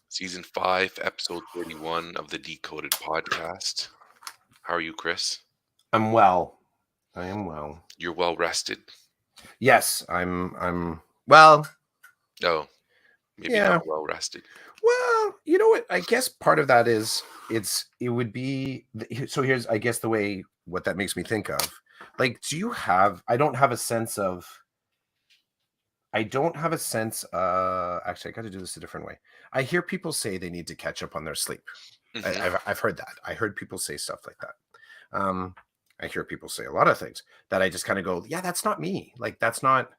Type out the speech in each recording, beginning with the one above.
Season 5, episode 31 of the Decoded podcast. How are you, Chris? I'm well. I am well. You're well rested? Yes, I'm well. No, maybe Yeah. not well rested. Well, you know what? I guess part of that is it would be so here's I guess the way what that makes me think of. Like, do you have I don't have a sense of actually I got to do this a different way. I hear people say they need to catch up on their sleep. Hmm. I've heard that. I heard people say stuff like that. I hear people say a lot of things that I just kind of go, yeah, that's not me. Like that's not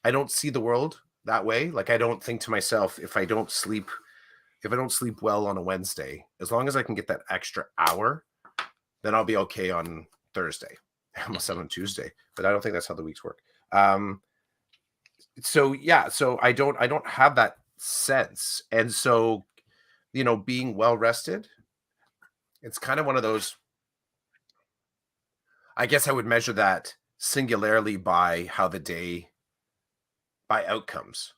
I don't see the world that way. Like I don't think to myself if I don't sleep well on a Wednesday, as long as I can get that extra hour, then I'll be okay on Thursday. I almost said Hmm. on Tuesday, but I don't think that's how the weeks work. So yeah, so I don't have that sense. And so, being well rested, it's kind of one of those, I guess I would measure that singularly by by outcomes.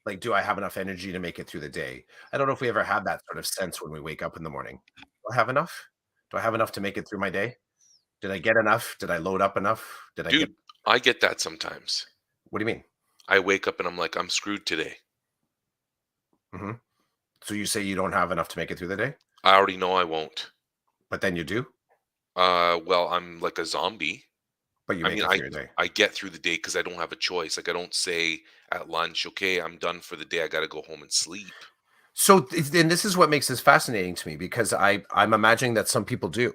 Like, do I have enough energy to make it through the day? I don't know if we ever have that sort of sense when we wake up in the morning. Do I have enough? Do I have enough to make it through my day? Did I get enough? Did I load up enough? Did I get Dude, I get that sometimes. what do you mean? I wake up and I'm like, I'm screwed today. Hmm. So you say you don't have enough to make it through the day, I already know I won't. but then you do, Well, I'm like a zombie. but you I make mean, it I through your day. I get through the day because I don't have a choice. Like I don't say at lunch, okay, I'm done for the day. I got to go home and sleep. So then this is what makes this fascinating to me because I'm imagining that some people do.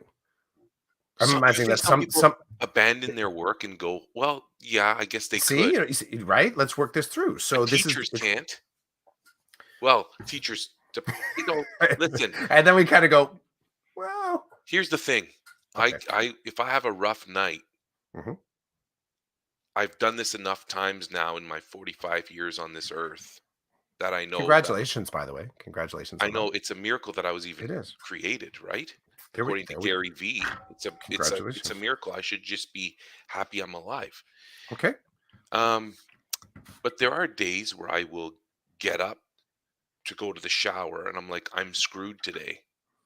I'm So you imagining think that some some people abandon their work and go, well, yeah, I guess they see, could, you see, right? Let's work this through. but So this is teachers can't. Well, teachers, listen, and then we kind of go, well, here's the thing. okay. If I have a rough night, Mhm. I've done this enough times now in my 45 years on this earth that Congratulations, by the way. Congratulations I on that. know it's a miracle that I was It even is. created, right? There we According to there we Gary V, it's a congratulations. miracle. I should just be happy I'm alive. Okay. Um, but there are days where I will get up to go to the shower and I'm like, I'm screwed today.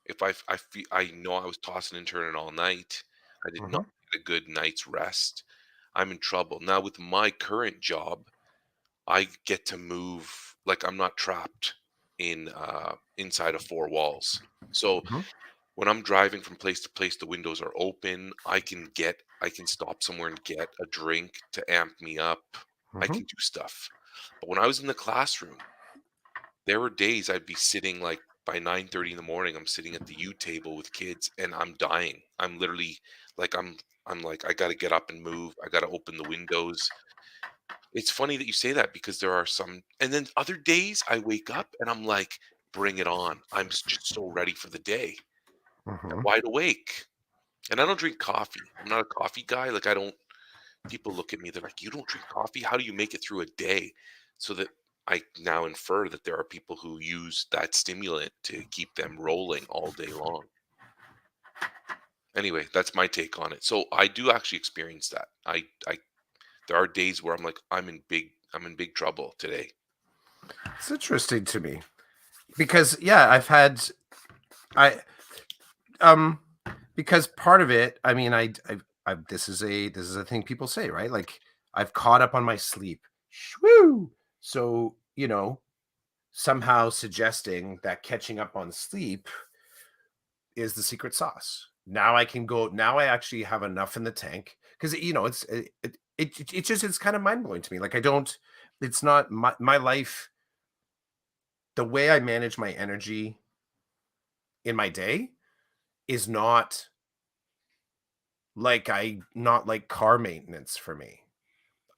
If I feel I know I was tossing and turning all night, I did not Mhm. get a good night's rest. I'm in trouble. Now with my current job, I get to move like I'm not trapped in inside of four walls. So Mhm. when I'm driving from place to place, the windows are open. I can stop somewhere and get a drink to amp me up. I Mhm. can do stuff. But when I was in the classroom, there were days I'd be sitting like by 9:30 in the morning, I'm sitting at the U table with kids and I'm dying. I'm literally like I'm like I got to get up and move. I got to open the windows. It's funny that you say that because there are some and then other days I wake up and I'm like bring it on. Just so ready for the day. I'm Mhm. wide awake. And I don't drink coffee. I'm not a coffee guy. Like I don't people look at me, they're like, "You don't drink coffee? How do you make it through a day?" So that I now infer that there are people who use that stimulant to keep them rolling all day long. Anyway, that's my take on it. So I do actually experience that. I there are days where I'm like, I'm in big trouble today. It's interesting to me because yeah, I um because part of it, I mean, I this is a thing people say, right? Like I've caught up on my sleep. Shwoo! So, somehow suggesting that catching up on sleep is the secret sauce. Now I actually have enough in the tank because it's just it's kind of mind blowing to me. Like I don't, it's not my life. The way I manage my energy in my day is not like car maintenance for me.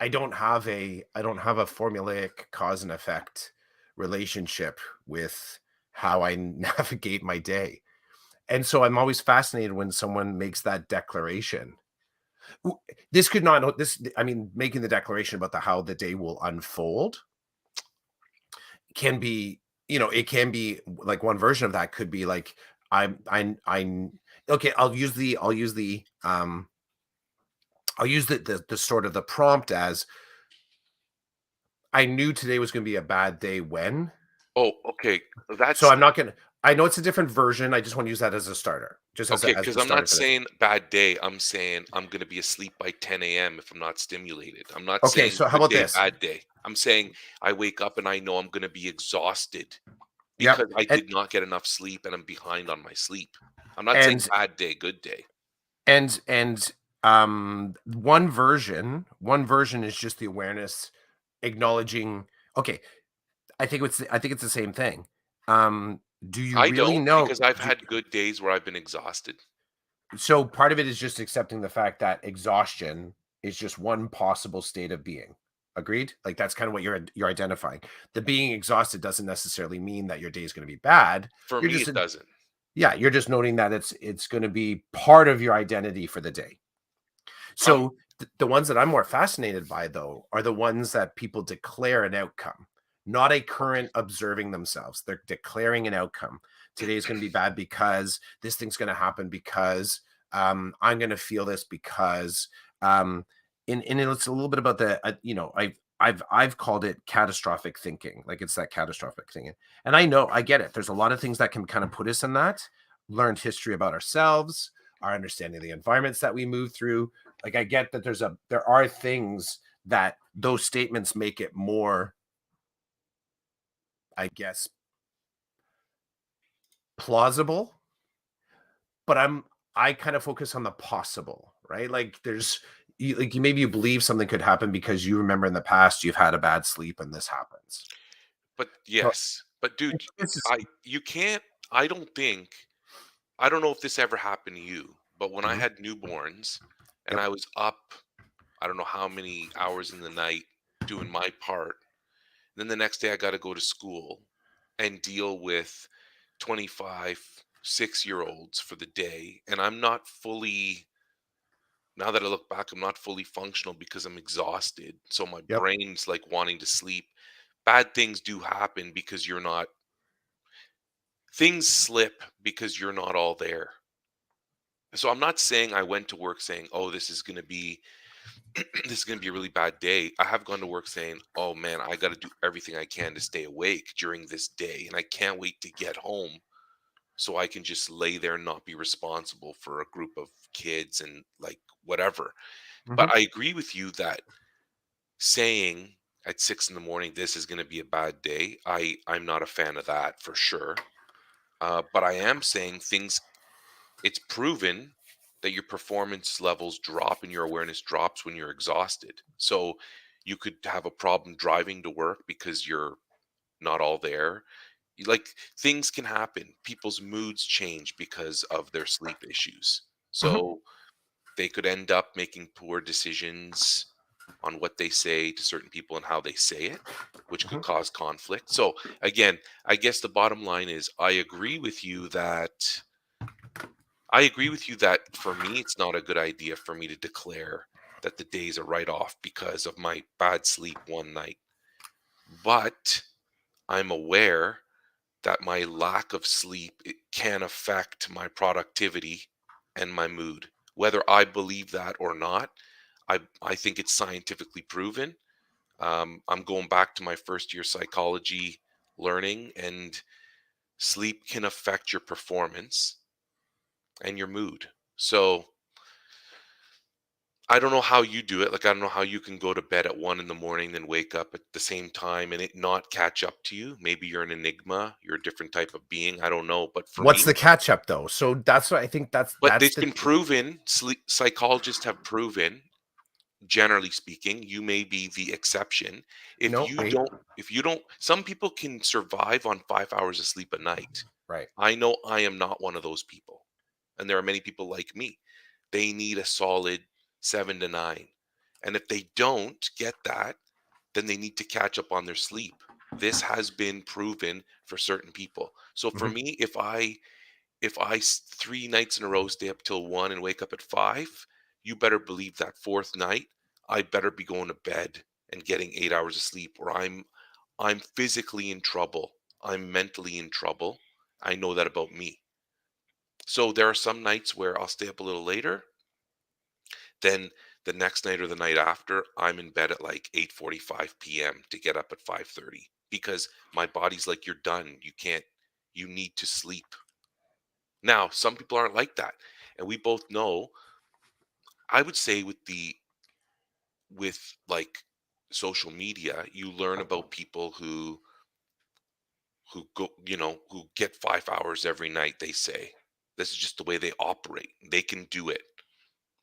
I don't have a formulaic cause and effect relationship with how I navigate my day. And so I'm always fascinated when someone makes that declaration. W- This could not this I mean, making the declaration about the how the day will unfold can be, it can be like one version of that could be like I'm okay, I'll use the sort of the prompt as I knew today was going to be a bad day when. Oh, okay. So That's I'm not gonna I know it's a different version, I just wanna use that as a starter, just okay, as because the 'cause I'm starter not for this. saying bad day, I'm saying I'm gonna be asleep by 10 AM if I'm not stimulated. I'm not Okay, saying so how good about day, this? bad day. I'm saying I wake up and I know I'm gonna be exhausted because Yep, I did not get enough sleep and I'm behind on my sleep. I'm not saying and bad day, good day. one version is just the awareness acknowledging, okay, I think it's the same thing. Do you I really don't know because I've do had good days where I've been exhausted. so part of it is just accepting the fact that exhaustion is just one possible state of being. Agreed? Like, that's kinda what you're identifying. The being exhausted doesn't necessarily mean that your day is gonna be bad. For You're me, just it doesn't. yeah, you're just noting that it's gonna be part of your identity for the day. Um, So the ones that I'm more fascinated by, though, are the ones that people declare an outcome, not a okay. current observing themselves. They're declaring an outcome. Today is going to be bad because this thing's going to happen because I'm going to feel this because and it's a little bit about the I've called it catastrophic thinking, like it's that catastrophic thinking, and I know I get it. There's a lot of things that can kind of put us in that learned history about ourselves, our understanding of the environments that we move through. Like, I get that there are things that those statements make it more, I guess, plausible, but I kind of focus on the possible, right? Like, you maybe you believe something could happen because you remember in the past you've had a bad sleep and this happens. But So yes. But dude, this is I you can't I don't think I don't know if this ever happened to you, but when I mhm, had newborns and yep, I was up, I don't know how many hours in the night doing my part, then the next day I got to go to school and deal with 25, 6 year olds for the day. And I'm not fully, now that I look back, I'm not fully functional because I'm exhausted. So my yep, brain's like wanting to sleep. Bad things do happen because you're not, things slip because you're not all there. So I'm not saying I went to work saying, "Oh, this is going to be this is going to be a really bad day." I have gone to work saying, "Oh man, I got to do everything I can to stay awake during this day and I can't wait to get home so I can just lay there and not be responsible for a group of kids and like whatever." But mhm, I agree with you that saying at 6 in the morning this is going to be a bad day, I'm not a fan of that for sure. But I am saying things, it's proven that your performance levels drop and your awareness drops when you're exhausted. So you could have a problem driving to work because you're not all there. Like, things can happen. People's moods change because of their sleep issues. mhm, So they could end up making poor decisions on what they say to certain people and how they say it, which could mhm, cause conflict. So again, I guess the bottom line is I agree with you that for me, it's not a good idea for me to declare that the day's a write off because of my bad sleep one night. But I'm aware that my lack of sleep it can affect my productivity and my mood. Whether I believe that or not, I think it's scientifically proven. I'm going back to my first year psychology learning, and sleep can affect your performance and your mood. So I don't know how you do it. Like, I don't know how you can go to bed at 1 in the morning, then wake up at the same time and it not catch up to you. Maybe you're an enigma, you're a different type of being. I don't know. But for what's me, the catch up, though? So that's what I think but that's it's the been proven, sleep psychologists have proven, generally speaking, you may be the exception. If no, you wait, don't, if you don't, some people can survive on 5 hours of sleep a night. right, I know I am not one of those people. And there are many people like me. They need a solid 7 to 9. And if they don't get that, then they need to catch up on their sleep. This has been proven for certain people. So for mhm, me, if I 3 nights in a row stay up till 1 and wake up at 5, you better believe that fourth night, I better be going to bed and getting 8 hours of sleep, or I'm physically in trouble. I'm mentally in trouble. I know that about me. So there are some nights where I'll stay up a little later. Then the next night or the night after, I'm in bed at like 8:45 p.m. to get up at 5:30. because my body's like, you're done. You can't, you need to sleep. Now, some people aren't like that. And we both know, I would say with like social media, you learn about people who go, who get 5 hours every night, they say. This is just the way they operate. They can do it.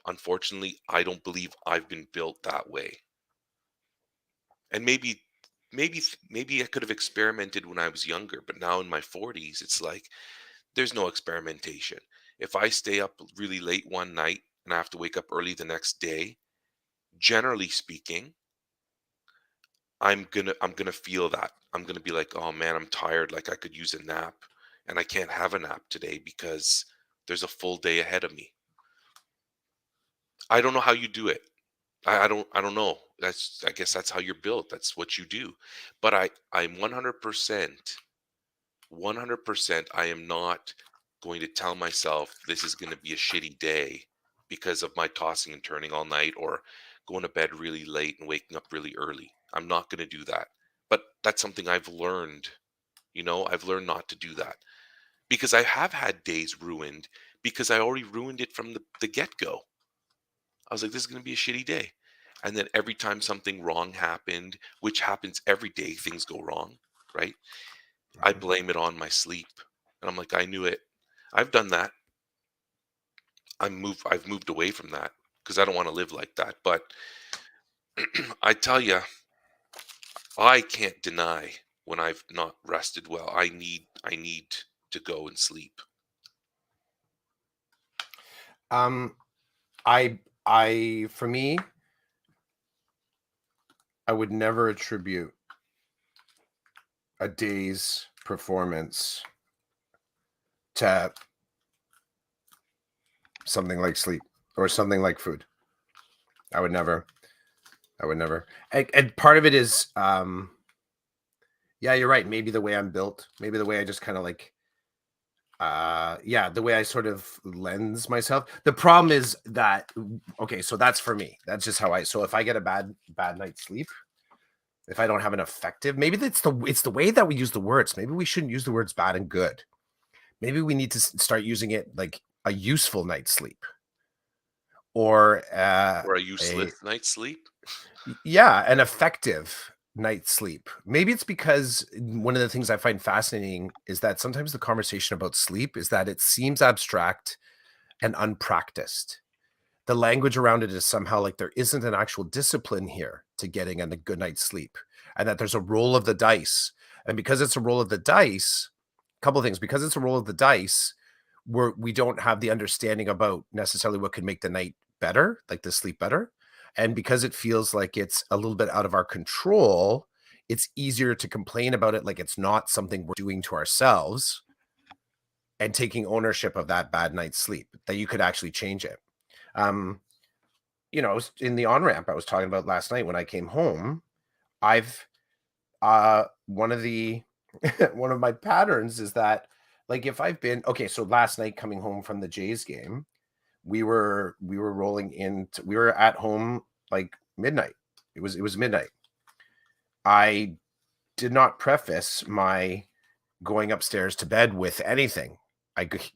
Unfortunately, I don't believe I've been built that way. And maybe I could have experimented when I was younger, but now in my 40s, it's like there's no experimentation. If I stay up really late one night and I have to wake up early the next day, generally speaking, I'm gonna feel that. I'm gonna be like, "Oh man, I'm tired, like I could use a nap." And I can't have a nap today because there's a full day ahead of me. I don't know how you do it. I don't know. I guess that's how you're built. That's what you do. But I'm 100% I am not going to tell myself this is going to be a shitty day because of my tossing and turning all night or going to bed really late and waking up really early. I'm not going to do that. But that's something I've learned. I've learned not to do that because I have had days ruined because I already ruined it from the get go. I was like, this is going to be a shitty day. And then every time something wrong happened, which happens every day, things go wrong, right? I Mhm. blame it on my sleep. And I'm like, I knew it. I've done that. I've moved away from that because I don't want to live like that. But I tell you, I can't deny when I've not rested well. I need to go and sleep. Um, for me, I would never attribute a day's performance to something like sleep or something like food. I would never. I would never. And part of it is, yeah, you're right. Maybe the way I'm built, maybe the way I just kind of like, yeah, the way I sort of lens myself. The problem is that, okay, so that's for me. That's just how I. So if I get a bad night's sleep, if I don't have an effective, maybe it's the way that we use the words. Maybe we shouldn't use the words bad and good. Maybe we need to start using it like a useful night's sleep or Or a a useless night's sleep. yeah, an effective night's sleep. Maybe it's because one of the things I find fascinating is that sometimes the conversation about sleep is that it seems abstract and unpracticed. The language around it is somehow like there isn't an actual discipline here to getting a good night's sleep, and that there's a roll of the dice. And because it's a roll of the dice, a couple of things, because it's a roll of the dice, we don't have the understanding about necessarily what could make the night better, like the sleep better. And because it feels like it's a little bit out of our control, it's easier to complain about it like it's not something we're doing to ourselves and taking ownership of that bad night's sleep, that you could actually change it. Um, in the on ramp I was talking about last night when I came home, I've one of the one of my patterns is that like if I've been okay, so last night coming home from the Jays game, we were rolling into we were at home like midnight. It was midnight. I did not preface my going upstairs to bed with anything.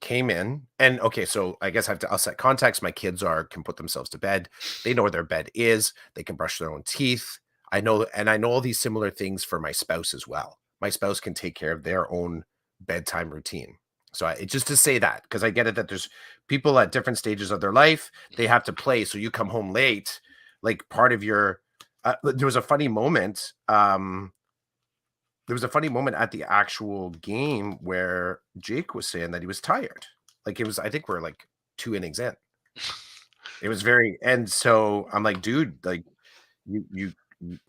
Came in and okay, so I guess I'll set context. My kids can put themselves to bed. They know where their bed is. They can brush their own teeth. I know all these similar things for my spouse as well. My spouse can take care of their own bedtime routine. So just to say that, because I get it that there's people at different stages of their life, they have to play. So you come home late, like part of your. There was a funny moment. There was a funny moment at the actual game where Jake was saying that he was tired. Like it was, I think we're like 2 innings in. It was very, and so I'm like, dude, like you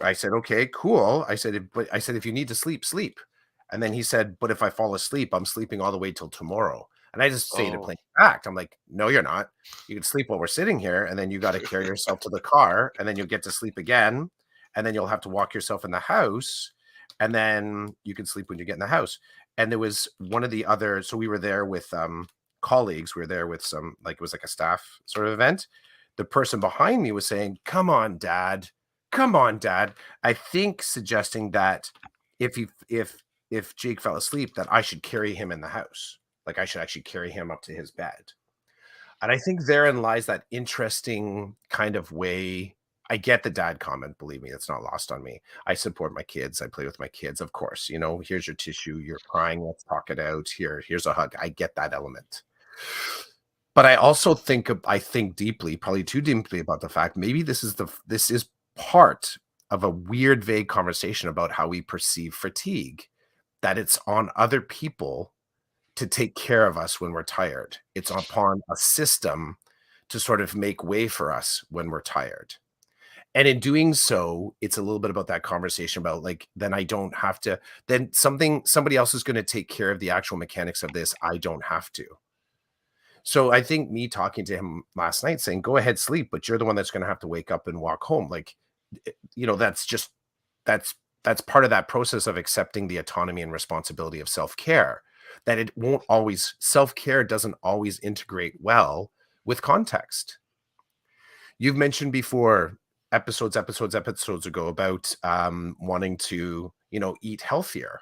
I said, okay, cool. But I said, if you need to sleep, sleep. And then he said, but if I fall asleep, I'm sleeping all the way till tomorrow. And I just say to Oh, plain fact, I'm like, no, you're not. You can sleep while we're sitting here, and then you got to carry yourself to the car, and then you'll get to sleep again, and then you'll have to walk yourself in the house, and then you can sleep when you get in the house. And there was one of the other, so we were there with colleagues, we were there with some, like it was like a staff sort of event. The person behind me was saying, come on, dad. Come on, dad. I think suggesting that if Jake fell asleep, that I should carry him in the house. Like I should actually carry him up to his bed. And I think therein lies that interesting kind of way. I get the dad comment, believe me, it's not lost on me. I support my kids. I play with my kids, of course. Here's your tissue. You're crying. Let's talk it out. Here's a hug. I get that element. But I also I think deeply, probably too deeply about the fact maybe this is part of a weird, vague conversation about how we perceive fatigue, that it's on other people to take care of us when we're tired. It's upon a system to sort of make way for us when we're tired. And in doing so, it's a little bit about that conversation about like, then I don't have to, then somebody else is going to take care of the actual mechanics of this. I don't have to. So I think me talking to him last night saying, "Go ahead, sleep, but you're the one that's gonna have to wake up and walk home." Like, that's just that's that's part of that process of accepting the autonomy and responsibility of self-care, that it won't always self-care doesn't always integrate well with context. You've mentioned before episodes ago about, wanting to, eat healthier.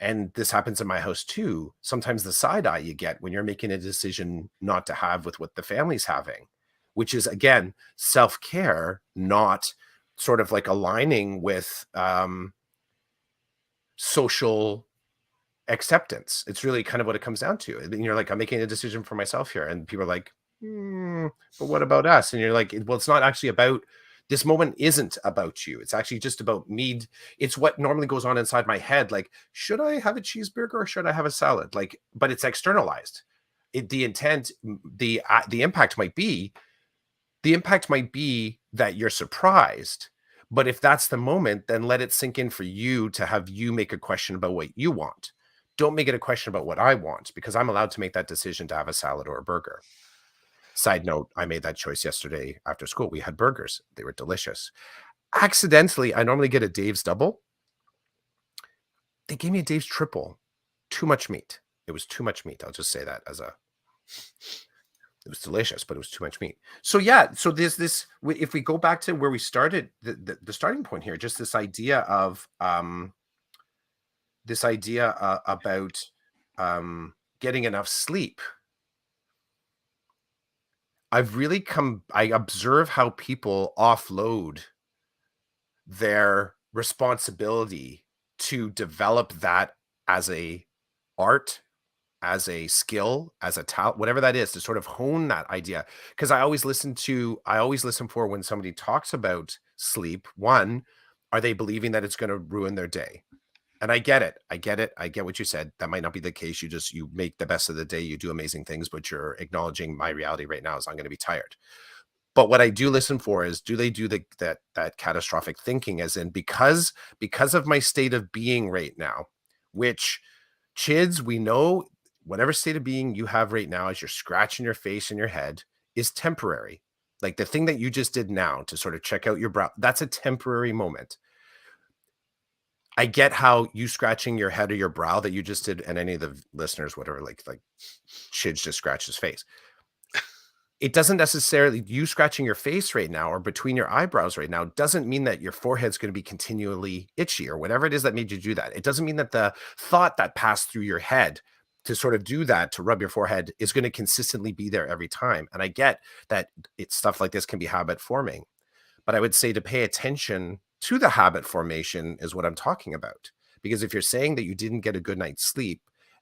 And this happens in my house too. Sometimes the side eye you get when you're making a decision not to have with what the family's having, which is again self-care, not sort of like aligning with social acceptance. It's really kind of what it comes down to. And you're like, I'm making a decision for myself here. And people are like, but what about us? And you're like, well, it's not actually about this moment isn't about you. It's actually just about me. It's what normally goes on inside my head. Like, should I have a cheeseburger or should I have a salad? Like, but it's externalized. The intent, the impact might be that you're surprised. But if that's the moment, then let it sink in for you to have you make a question about what you want. Don't make it a question about what I want, because I'm allowed to make that decision to have a salad or a burger. Side note, I made that choice yesterday after school. We had burgers. They were delicious. Accidentally, I normally get a Dave's double. They gave me a Dave's triple. Too much meat. It was too much meat. I'll just say that it was delicious, but it was too much meat. So yeah, so there's this. If we go back to where we started, the starting point here, just this idea of about getting enough sleep. I observe how people offload their responsibility to develop that as a art, as a skill, as a talent, whatever that is, to sort of hone that idea. Because I always listen for when somebody talks about sleep. One, are they believing that it's going to ruin their day? And I get it. I get it. I get what you said. That might not be the case. You make the best of the day. You do amazing things, but you're acknowledging my reality right now is I'm going to be tired. But what I do listen for is, do they do that catastrophic thinking, as in because of my state of being right now, which kids, we know whatever state of being you have right now as you're scratching your face and your head is temporary. Like the thing that you just did now to sort of check out your brow, that's a temporary moment. I get how you scratching your head or your brow that you just did, and any of the listeners, whatever, like Chidge just scratched his face. It doesn't necessarily, you scratching your face right now or between your eyebrows right now doesn't mean that your forehead's going to be continually itchy or whatever it is that made you do that. It doesn't mean that the thought that passed through your head to sort of do that, to rub your forehead, is going to consistently be there every time. And I get that it's stuff like this can be habit forming. But I would say to pay attention to the habit formation is what I'm talking about. Because if you're saying that you didn't get a good night's sleep,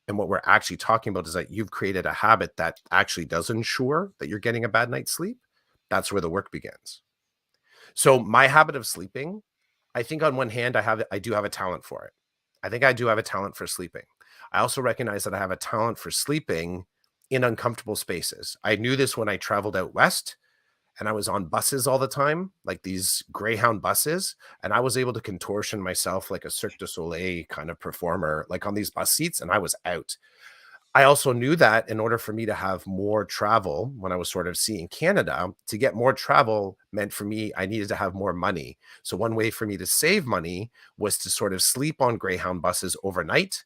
and what we're actually talking about is that you've created a habit that actually does ensure that you're getting a bad night's sleep, that's where the work begins. So my habit of sleeping, I think on one hand, I do have a talent for it. I think I do have a talent for sleeping. I also recognize that I have a talent for sleeping in uncomfortable spaces. I knew this when I traveled out west and I was on buses all the time, like these Greyhound buses, and I was able to contortion myself like a Cirque du Soleil kind of performer, like on these bus seats, and I was out. I also knew that in order for me to have more travel when I was sort of seeing Canada, to get more travel meant for me, I needed to have more money. So one way for me to save money was to sort of sleep on Greyhound buses overnight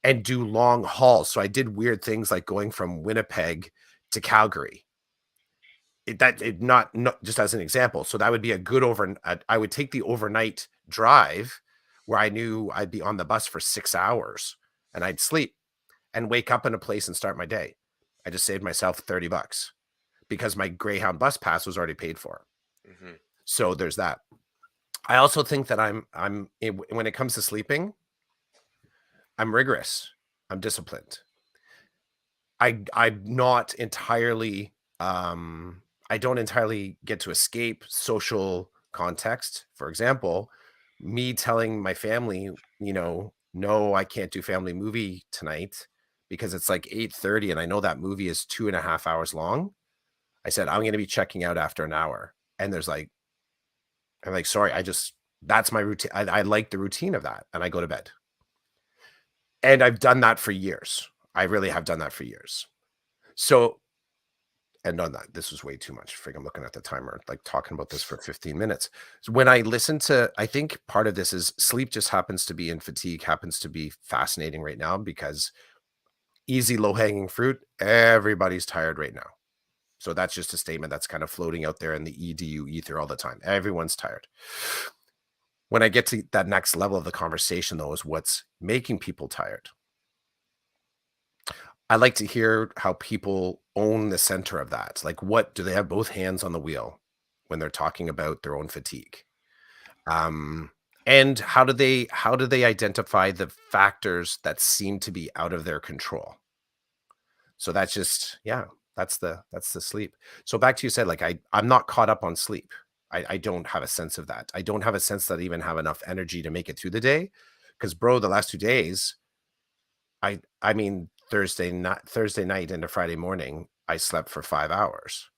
and do long hauls. So I did weird things like going from Winnipeg to Calgary. Not just as an example. So that would be a good I would take the overnight drive where I knew I'd be on the bus for 6 hours and I'd sleep and wake up in a place and start my day. I just saved myself 30 bucks because my Greyhound bus pass was already paid for. Hmm. So there's that. I also think that when it comes to sleeping, I'm rigorous. I'm disciplined. I'm not entirely I don't entirely get to escape social context. For example, me telling my family, no, I can't do family movie tonight because it's like 8:30 and I know that movie is 2.5 hours long. I said, I'm gonna be checking out after an hour. And I'm like, sorry, that's my routine. I like the routine of that. And I go to bed. And I've done that for years. I really have done that for years. So and on that, this was way too much. Frig, I'm looking at the timer, like talking about this for 15 minutes. So when I listen to, I think part of this is sleep just happens to be in fatigue, happens to be fascinating right now because easy, low hanging fruit, everybody's tired right now. So that's just a statement that's kind of floating out there in the EDU ether all the time. Everyone's tired. When I get to that next level of the conversation, though, is what's making people tired. I like to hear how people own the center of that. Like, what do they have both hands on the wheel when they're talking about their own fatigue? Um, and how do they identify the factors that seem to be out of their control? So that's just yeah, that's the sleep. So back to you said like I'm not caught up on sleep. I don't have a sense of that. I don't have a sense that I even have enough energy to make it through the day. Because bro, the last 2 days, I mean Thursday night into Friday morning, I slept for 5 hours.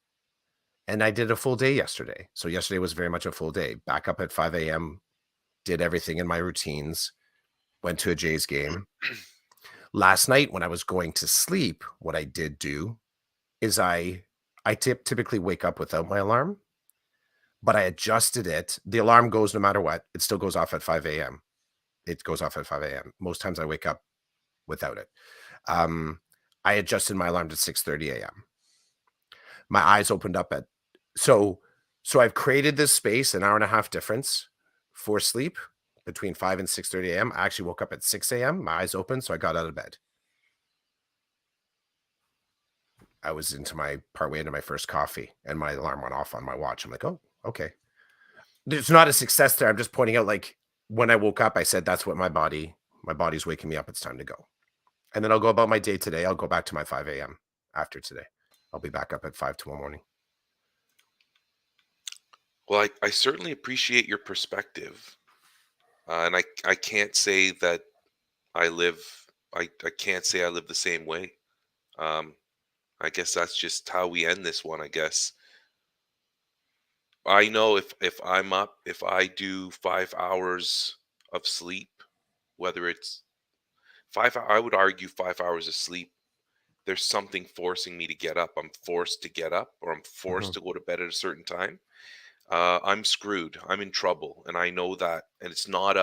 And I did a full day yesterday. So yesterday was very much a full day. Back up at 5 a.m., did everything in my routines, went to a Jays game. Last night when I was going to sleep, what I did do is I typically wake up without my alarm, but I adjusted it. The alarm goes no matter what. It still goes off at 5 a.m. It goes off at 5 a.m. Most times I wake up without it. Um, I adjusted my alarm to 6:30 a.m. My eyes opened up at so so I've created this space, an hour and a half difference for sleep between 5 and 6:30 a.m. I actually woke up at 6 a.m. My eyes open, so I got out of bed. I was into my partway into my first coffee and my alarm went off on my watch. I'm like, oh, okay. There's not a success there. I'm just pointing out like when I woke up, I said, that's what my body's waking me up. It's time to go. And then I'll go about my day today. I'll go back to my 5 a.m. after today. I'll be back up at 5 tomorrow morning. Well, I certainly appreciate your perspective, and I can't say that I live. I can't say I live the same way. Um, I guess that's just how we end this one. I guess I know if I'm up, if I do 5 hours of sleep, whether it's I would argue 5 hours of sleep. There's something forcing me to get up. I'm forced to get up, or I'm forced Mhm, to go to bed at a certain time. I'm screwed. I'm in trouble, and I know that. And it's not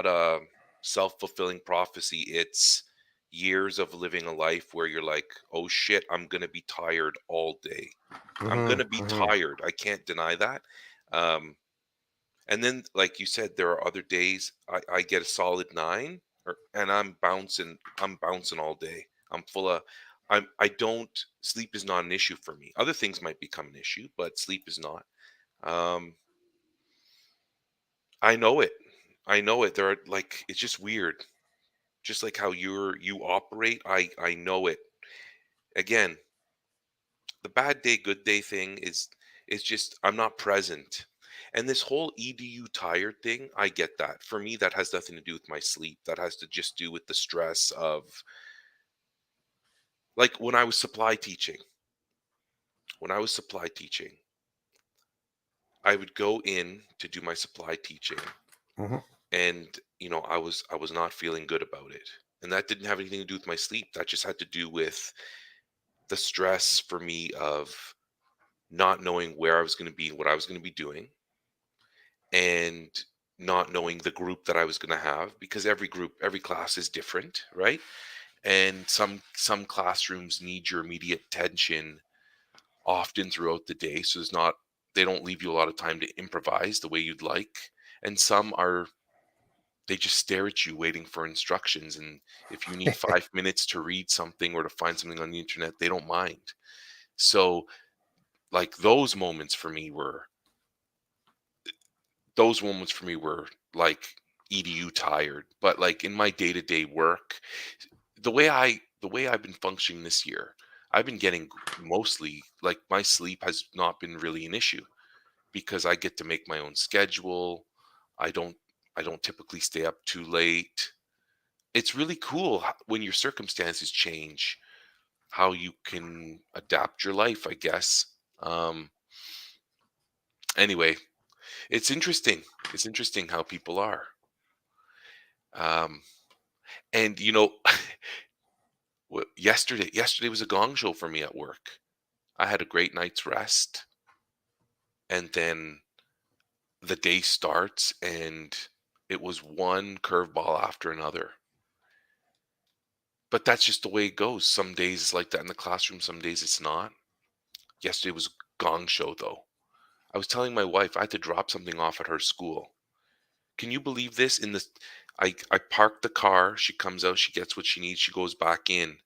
a self-fulfilling prophecy. It's years of living a life where you're like, "Oh shit, I'm gonna be tired all day. I'm mhm, gonna be mhm, tired. I can't deny that." Um, and then, like you said, there are other days I get a solid nine, and I'm bouncing all day. I'm full of. I don't. Sleep is not an issue for me. Other things might become an issue, but sleep is not. Um, I know it. I know it. There are like it's just weird. Just like how you operate, I know it. Again, the bad day, good day thing is just I'm not present. And this whole EDU tired thing, I get that. For me, that has nothing to do with my sleep. That has to just do with the stress of like when I was supply teaching. When I was supply teaching, I would go in to do my supply teaching mhm. and I was not feeling good about it. And that didn't have anything to do with my sleep. That just had to do with the stress for me of not knowing where I was going to be, what I was going to be doing, and not knowing the group that I was going to have because every class is different, right? And some classrooms need your immediate attention often throughout the day, so there's not they don't leave you a lot of time to improvise the way you'd like. And some are they just stare at you waiting for instructions, and if you need 5 minutes to read something or to find something on the internet, they don't mind. So, like, those moments for me were, like, EDU tired, but, like, in my day-to-day work, the way I've been functioning this year, I've been getting mostly like, my sleep has not been really an issue because I get to make my own schedule. I don't I don't typically stay up too late. It's really cool when your circumstances change, how you can adapt your life, I guess. Um, anyway, it's interesting. It's interesting how people are. Um, and yesterday was a gong show for me at work. I had a great night's rest, and then the day starts, and it was one curveball after another. But that's just the way it goes. Some days it's like that in the classroom, some days it's not. Yesterday was a gong show though. I was telling my wife I had to drop something off at her school. Can you believe this? I parked the car, she comes out, she gets what she needs, she goes back in.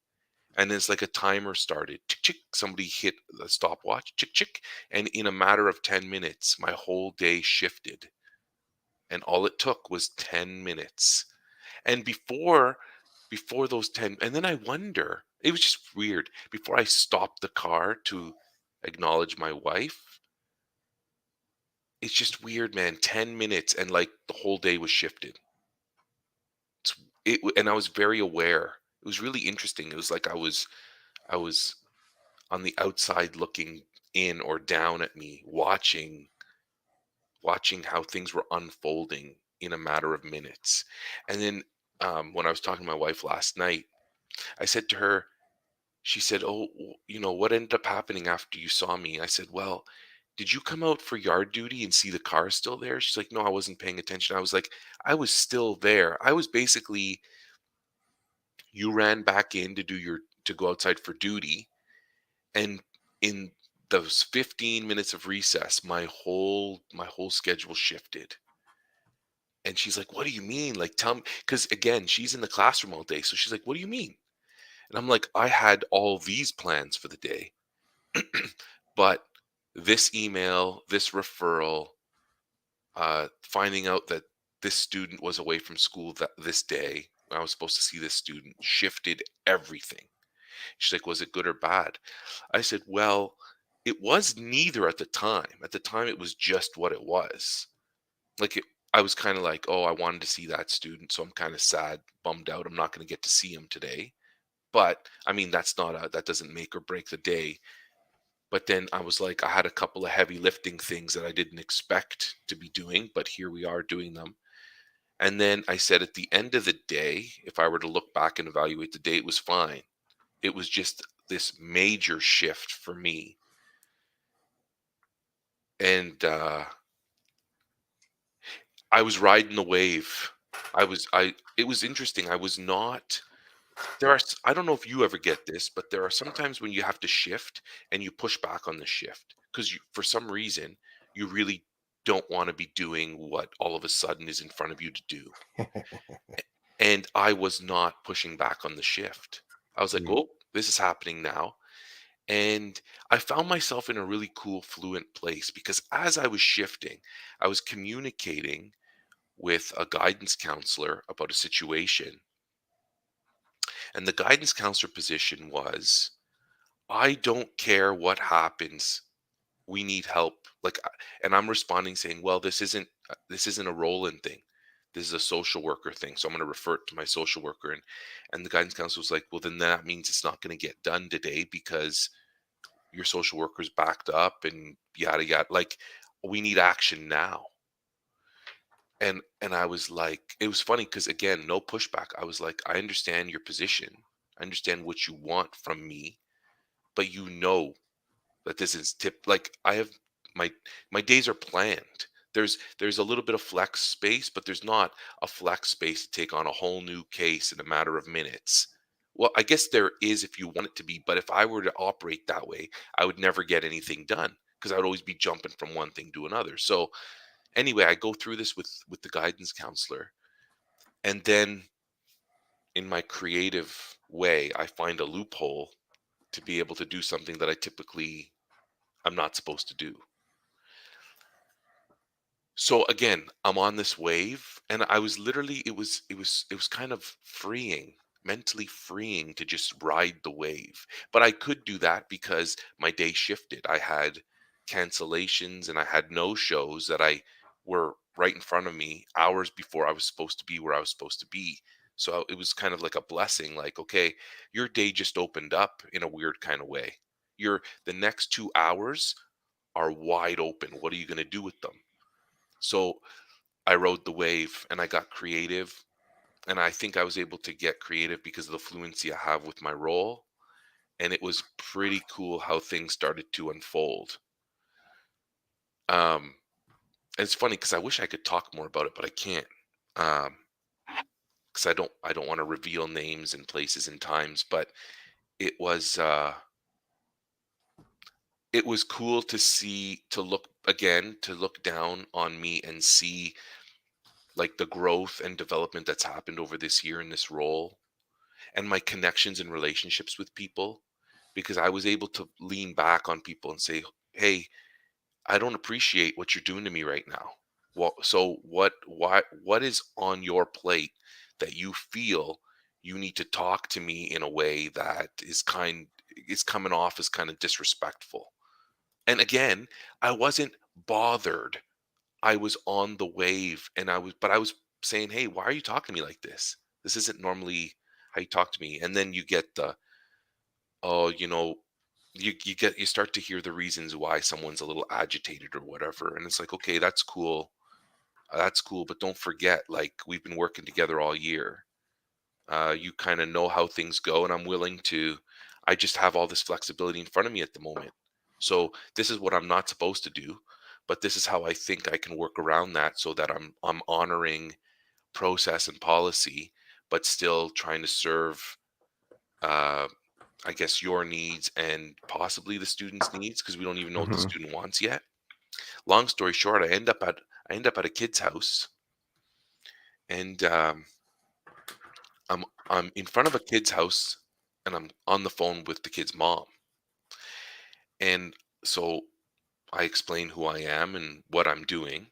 And it's like a timer started. Chick chick. Somebody hit the stopwatch. Chick chick. And in a matter of 10 minutes, my whole day shifted. And all it took was 10 minutes. And before those 10, and then I wonder, it was just weird. Before I stopped the car to acknowledge my wife, it's just weird, man. 10 minutes and like the whole day was shifted. And I was very aware. It was really interesting. It was like I was on the outside looking in or down at me, watching how things were unfolding in a matter of minutes. And then when I was talking to my wife last night, I said to her, she said, "Oh, what ended up happening after you saw me?" I said, "Well, did you come out for yard duty and see the car still there?" She's like, "No, I wasn't paying attention." I was like, "I was still there. I was basically, you ran back in to go outside for duty, and in those 15 minutes of recess, my whole schedule shifted." And she's like, "What do you mean? Like, tell me." Because again, she's in the classroom all day. So she's like, "What do you mean?" And I'm like, "I had all these plans for the day, but this email, this referral, finding out that this student was away from school this day when I was supposed to see this student shifted everything." She's like, "Was it good or bad?" I said, "Well, it was neither at the time. At the time, it was just what it was. Like, I was kind of like, oh, I wanted to see that student, so I'm kind of sad, bummed out. I'm not going to get to see him today. But I mean, that doesn't make or break the day." But then I was like, I had a couple of heavy lifting things that I didn't expect to be doing, but here we are doing them. And then I said, at the end of the day, if I were to look back and evaluate the day, it was fine. It was just this major shift for me. And I was riding the wave. It was interesting. I was not, I don't know if you ever get this, but there are sometimes when you have to shift and you push back on the shift because for some reason, you really don't want to be doing what all of a sudden is in front of you to do. And I was not pushing back on the shift. I was like, Mm. oh, this is happening now. And I found myself in a really cool, fluent place because as I was shifting, I was communicating with a guidance counselor about a situation. And the guidance counselor position was, I don't care what happens. We need help. And I'm responding saying, well, this isn't a Roland thing. This is a social worker thing. So I'm going to refer it to my social worker. And the guidance counselor was like, well, then that means it's not going to get done today because your social worker's backed up and yada yada. Like, we need action now. And I was like, it was funny because again, no pushback. I was like, I understand your position. I understand what you want from me, but that this is like I have my my days are planned. There's a little bit of flex space, but there's not a flex space to take on a whole new case in a matter of minutes. Well, I guess there is if you want it to be, but if I were to operate that way, I would never get anything done because I would always be jumping from one thing to another. So anyway, I go through this with the guidance counselor, And then in my creative way, I find a loophole to be able to do something that I typically I'm not supposed to do. So again, I'm on this wave and I was literally it was kind of freeing, mentally freeing to just ride the wave. But I could do that because my day shifted. I had cancellations and I had no shows that I were right in front of me hours before I was supposed to be where I was supposed to be. So it was kind of like a blessing, like, okay, your day just opened up in a weird kind of way. The next 2 hours are wide open. What are you going to do with them? So I rode the wave and I got creative. And I think I was able to get creative because of the fluency I have with my role. And it was pretty cool how things started to unfold. Um, and it's funny because I wish I could talk more about it, but I can't. Because I don't want to reveal names and places and times. But it was uh, it was cool to see to look down on me and see like the growth and development that's happened over this year in this role and my connections and relationships with people because I was able to lean back on people and say, "Hey, I don't appreciate what you're doing to me right now. What is on your plate that you feel you need to talk to me in a way that is coming off as kind of disrespectful?" And again, I wasn't bothered. I was on the wave and I was saying, "Hey, why are you talking to me like this? This isn't normally how you talk to me." And then you get the, oh, you start to hear the reasons why someone's a little agitated or whatever. And it's like, okay, that's cool. That's cool. But don't forget, like, we've been working together all year. You kind of know how things go, and I just have all this flexibility in front of me at the moment. So this is what I'm not supposed to do, but this is how I think I can work around that so that I'm honoring process and policy, but still trying to serve, uh, I guess, your needs and possibly the student's needs because we don't even know what the Mhm. student wants yet. Long story short, I end up at a kid's house, and I'm in front of a kid's house, and I'm on the phone with the kid's mom, and so I explain who I am and what I'm doing,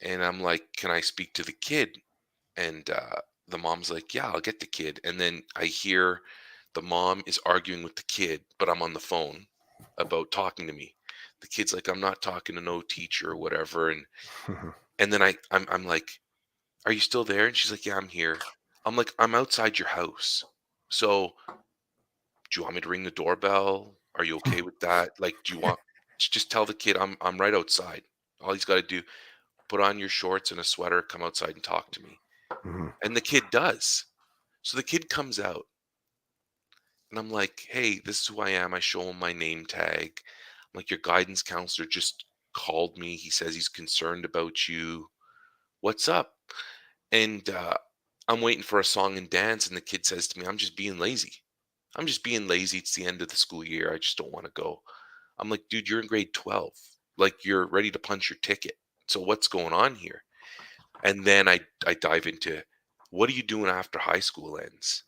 and I'm like, "Can I speak to the kid?" And the mom's like, "Yeah, I'll get the kid." And then I hear the mom is arguing with the kid, but I'm on the phone about talking to me. The kid's like, "I'm not talking to no teacher or whatever." And then I'm like, "Are you still there?" And she's like, "Yeah, I'm here." I'm like, "I'm outside your house. So do you want me to ring the doorbell? Are you okay with that? Like, do you want just tell the kid I'm right outside. All he's got to do, put on your shorts and a sweater, come outside and talk to me." Mhm. And the kid does. So the kid comes out and I'm like, "Hey, this is who I am." I show him my name tag. I'm like, "Your guidance counselor just called me. He says he's concerned about you. What's up?" And I'm waiting for a song and dance, and the kid says to me, "I'm just being lazy. I'm just being lazy. It's the end of the school year. I just don't want to go." I'm like, "Dude, you're in grade 12. Like, you're ready to punch your ticket. So what's going on here?" And then I dive into, what are you doing after high school ends?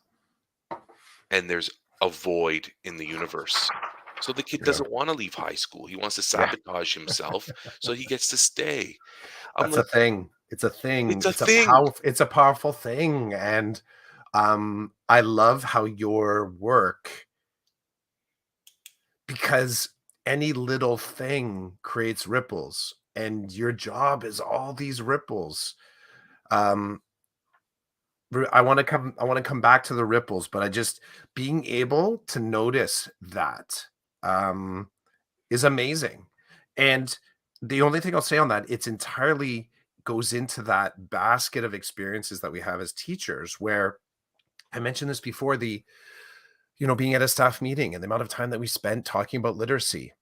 And there's a void in the universe. So the kid Yeah. doesn't want to leave high school. He wants to Yeah. sabotage himself so he gets to stay. I'm That's a like, thing. It's a thing. it's a thing. It's a powerful thing, and, I love how your work because any little thing creates ripples, and your job is all these ripples. Um, I wanna come back to the ripples, but I just being able to notice that, um, is amazing, and the only thing I'll say on that, it's entirely goes into that basket of experiences that we have as teachers where I mentioned this before, being at a staff meeting and the amount of time that we spent talking about literacy.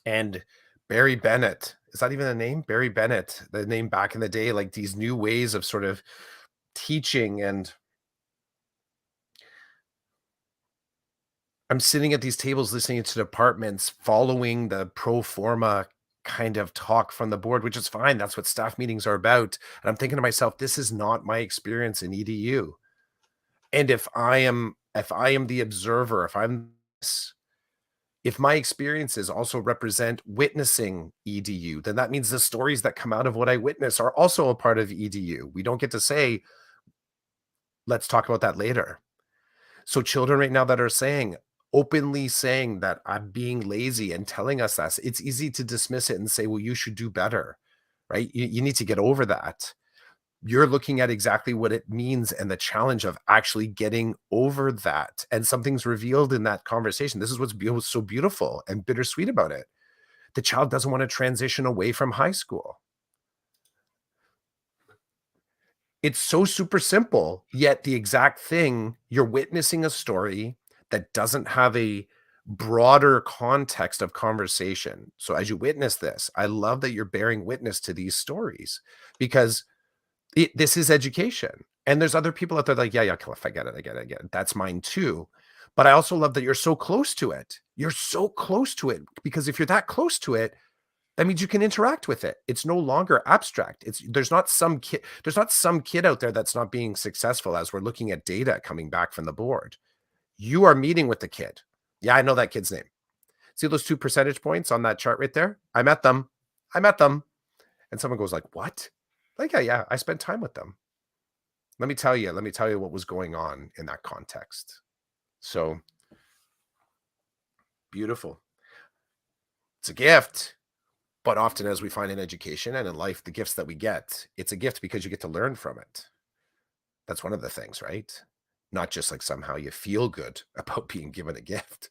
And Barry Bennett, is that even a name? Barry Bennett, the name back in the day, like these new ways of sort of teaching. And I'm sitting at these tables listening to departments following the pro forma. kind of talk from the board, which is fine. That's what staff meetings are about. And I'm thinking to myself, this is not my experience in EDU. And if I am the observer, if my experiences also represent witnessing EDU, then that means the stories that come out of what I witness are also a part of EDU. We don't get to say, let's talk about that later. So children right now that are openly saying that I'm being lazy and telling us that, it's easy to dismiss it and say, well, you should do better, right? You need to get over that. You're looking at exactly what it means and the challenge of actually getting over that. And something's revealed in that conversation. This is what's so beautiful and bittersweet about it. The child doesn't want to transition away from high school. It's so super simple, yet the exact thing, you're witnessing a story that doesn't have a broader context of conversation. So as you witness this, I love that you're bearing witness to these stories because this is education. And there's other people out there like, yeah, yeah, Cliff, I get it, I get it, I get it. That's mine too. But I also love that you're so close to it. You're so close to it because if you're that close to it, that means you can interact with it. It's no longer abstract. There's not some kid out there that's not being successful as we're looking at data coming back from the board. You are meeting with the kid. Yeah, I know that kid's name. See those 2 percentage points on that chart right there? I met them. I met them. And someone goes like, "What?" Like, "Yeah, yeah, I spent time with them. Let me tell you what was going on in that context." So, beautiful. It's a gift. But often, as we find in education and in life, the gifts that we get, it's a gift because you get to learn from it. That's one of the things, right? Not just like somehow you feel good about being given a gift.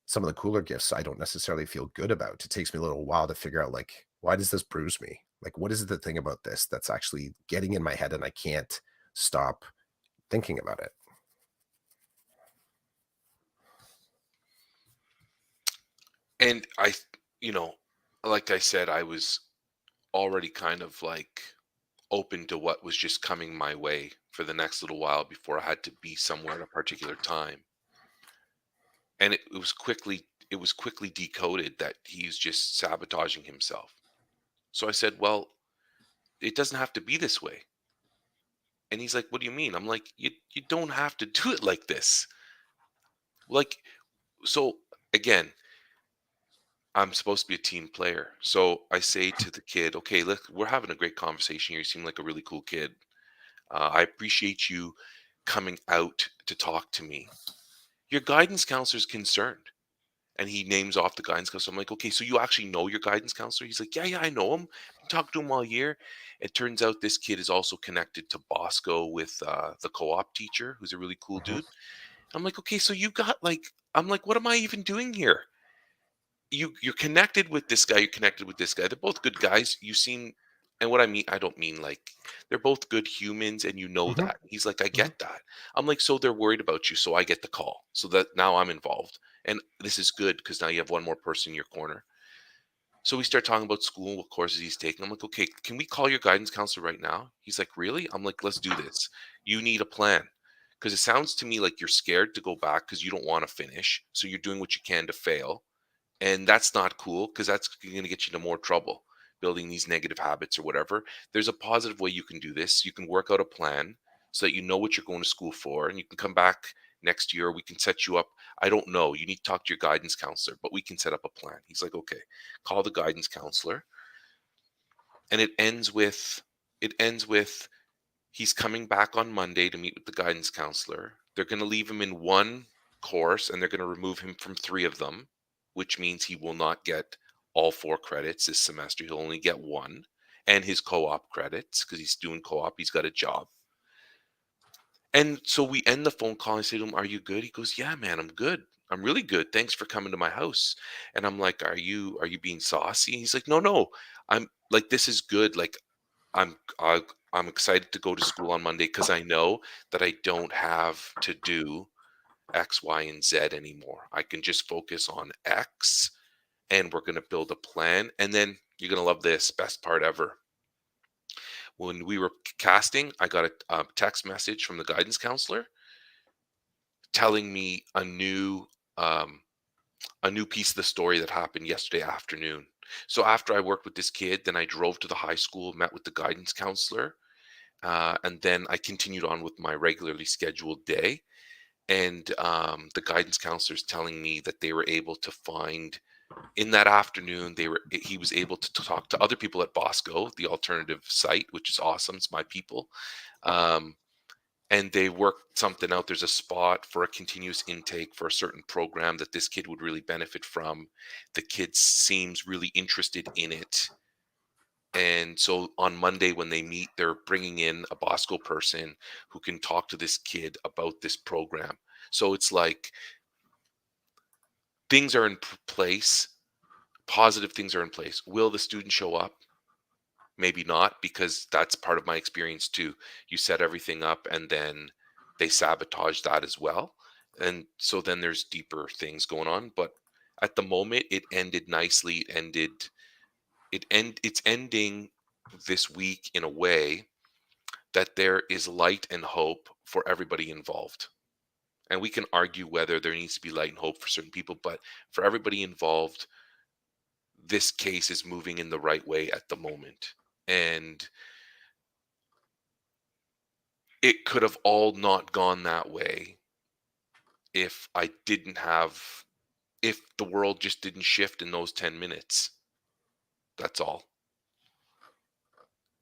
Some of the cooler gifts I don't necessarily feel good about. It takes me a little while to figure out, like, why does this bruise me? Like, what is the thing about this that's actually getting in my head and I can't stop thinking about it? And you know, like I said, I was already kind of like open to what was just coming my way for the next little while before I had to be somewhere at a particular time. And it was quickly decoded that he's just sabotaging himself. So I said, "Well, it doesn't have to be this way." And he's like, "What do you mean?" I'm like, "You don't have to do it like this." Like, so again, I'm supposed to be a team player. So I say to the kid, "Okay, look, we're having a great conversation here. You seem like a really cool kid. I appreciate you coming out to talk to me. Your guidance counselor is concerned." And he names off the guidance counselor. I'm like, "Okay, so you actually know your guidance counselor?" He's like, "Yeah, yeah, I know him. Been talking to him all year." It turns out this kid is also connected to Bosco with the co-op teacher, who's a really cool Mhm, dude. I'm like, "Okay, so you got like," I'm like, "What am I even doing here? You're connected with this guy. You're connected with this guy. They're both good guys. You seem." And what I mean, I don't mean like they're both good humans, and you know mhm, that. He's like, "I mhm. get that." I'm like, "So they're worried about you, so I get the call, so that now I'm involved, and this is good because now you have one more person in your corner." So we start talking about school, what courses he's taking. I'm like, "Okay, can we call your guidance counselor right now?" He's like, "Really?" I'm like, "Let's do this. You need a plan." Because it sounds to me like you're scared to go back because you don't want to finish. So you're doing what you can to fail. And that's not cool because that's going to get you into more trouble building these negative habits or whatever. There's a positive way you can do this. You can work out a plan so that you know what you're going to school for, and you can come back next year. We can set you up. I don't know. You need to talk to your guidance counselor, but we can set up a plan. He's like, "Okay, call the guidance counselor." And it ends with he's coming back on Monday to meet with the guidance counselor. They're going to leave him in one course and they're going to remove him from three of them, which means he will not get all four credits this semester. He'll only get one and his co op credits because he's doing co op. He's got a job. And so we end the phone call. I say to him, "Are you good?" He goes, "Yeah, man, I'm good. I'm really good. Thanks for coming to my house." And I'm like, "Are you being saucy?" He's like, "No, no. I'm like, this is good. Like, I'm excited to go to school on Monday because I know that I don't have to do X, Y, and Z anymore. I can just focus on X, and we're gonna build a plan. And then you're gonna love this best part ever. When we were casting, I got a text message from the guidance counselor telling me um, a new piece of the story that happened yesterday afternoon. So after I worked with this kid, then I drove to the high school, met with the guidance counselor, and then I continued on with my regularly scheduled day. And the guidance counselor's telling me that they were able to find in that afternoon, he was able to talk to other people at Bosco, the alternative site, which is awesome. It's my people. Um, and they worked something out. There's a spot for a continuous intake for a certain program that this kid would really benefit from. The kid seems really interested in it. And so on Monday, when they meet, they're bringing in a Bosco person who can talk to this kid about this program. So it's like things are in place, positive things are in place. Will the student show up? Maybe not, because that's part of my experience too. You set everything up and then they sabotage that as well. And so then there's deeper things going on. But at the moment, it ended nicely. It's ending this week in a way that there is light and hope for everybody involved. And we can argue whether there needs to be light and hope for certain people, but for everybody involved, this case is moving in the right way at the moment. And it could have all not gone that way if I didn't have if the world just didn't shift in those 10 minutes. That's all.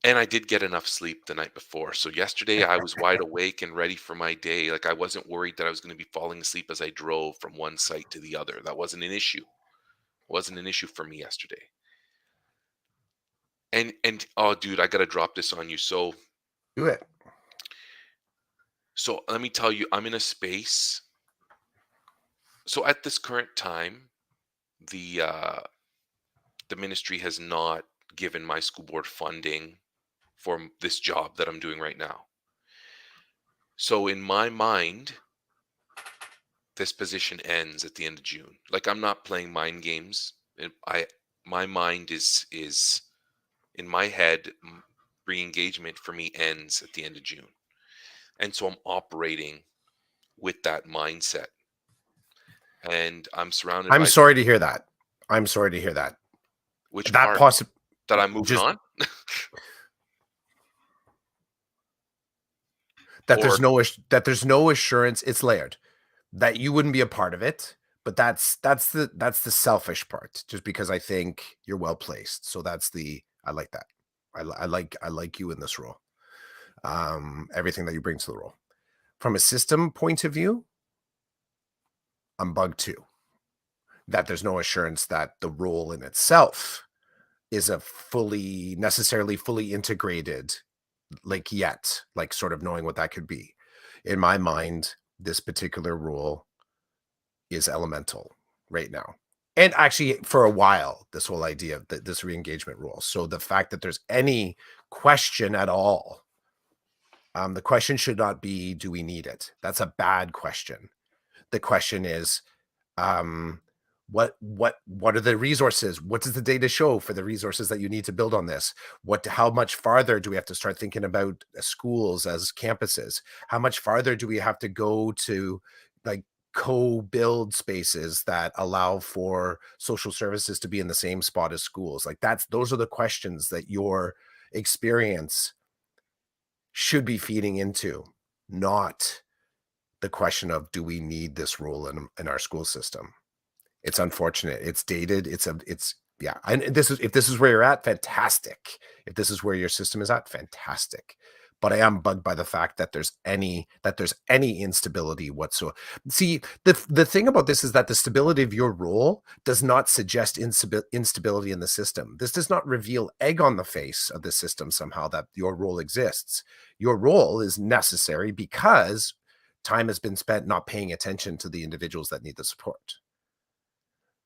And I did get enough sleep the night before. So yesterday I was wide awake and ready for my day. Like I wasn't worried that I was going to be falling asleep as I drove from one site to the other. That wasn't an issue. Wasn't an issue for me yesterday. And oh dude, I got to drop this on you. Do it. So let me tell you, I'm in a space. So at this current time, the ministry has not given my school board funding for this job that I'm doing right now. So in my mind, this position ends at the end of June. Like I'm not playing mind games. My mind is in my head. Re-engagement for me ends at the end of June, and so I'm operating with that mindset. And I'm surrounded I'm by sorry to hear that. I'm sorry to hear that. which That part that I'm moving just on, that or there's no assurance. It's layered that you wouldn't be a part of it, but that's the selfish part. Just because I think you're well placed, so I like that. I like you in this role. Everything that you bring to the role. From a system point of view, I'm bugged too. That there's no assurance that the role in itself is a necessarily fully integrated, like yet, like sort of knowing what that could be. In my mind, this particular role is elemental right now. And actually, for a while, this whole idea of this re-engagement rule. So the fact that there's any question at all, the question should not be, do we need it? That's a bad question. The question is, um, what are the resources? What does the data show for the resources that you need to build on this? How much farther do we have to start thinking about schools as campuses? How much farther do we have to go to, like, co-build spaces that allow for social services to be in the same spot as schools? Like, those are the questions that your experience should be feeding into, not the question of, do we need this role in our school system? It's unfortunate. It's dated. It's yeah. And if this is where you're at, fantastic. If this is where your system is at, fantastic. But I am bugged by the fact that there's any instability whatsoever. See, the thing about this is that the stability of your role does not suggest instability in the system. This does not reveal egg on the face of the system somehow that your role exists. Your role is necessary because time has been spent not paying attention to the individuals that need the support.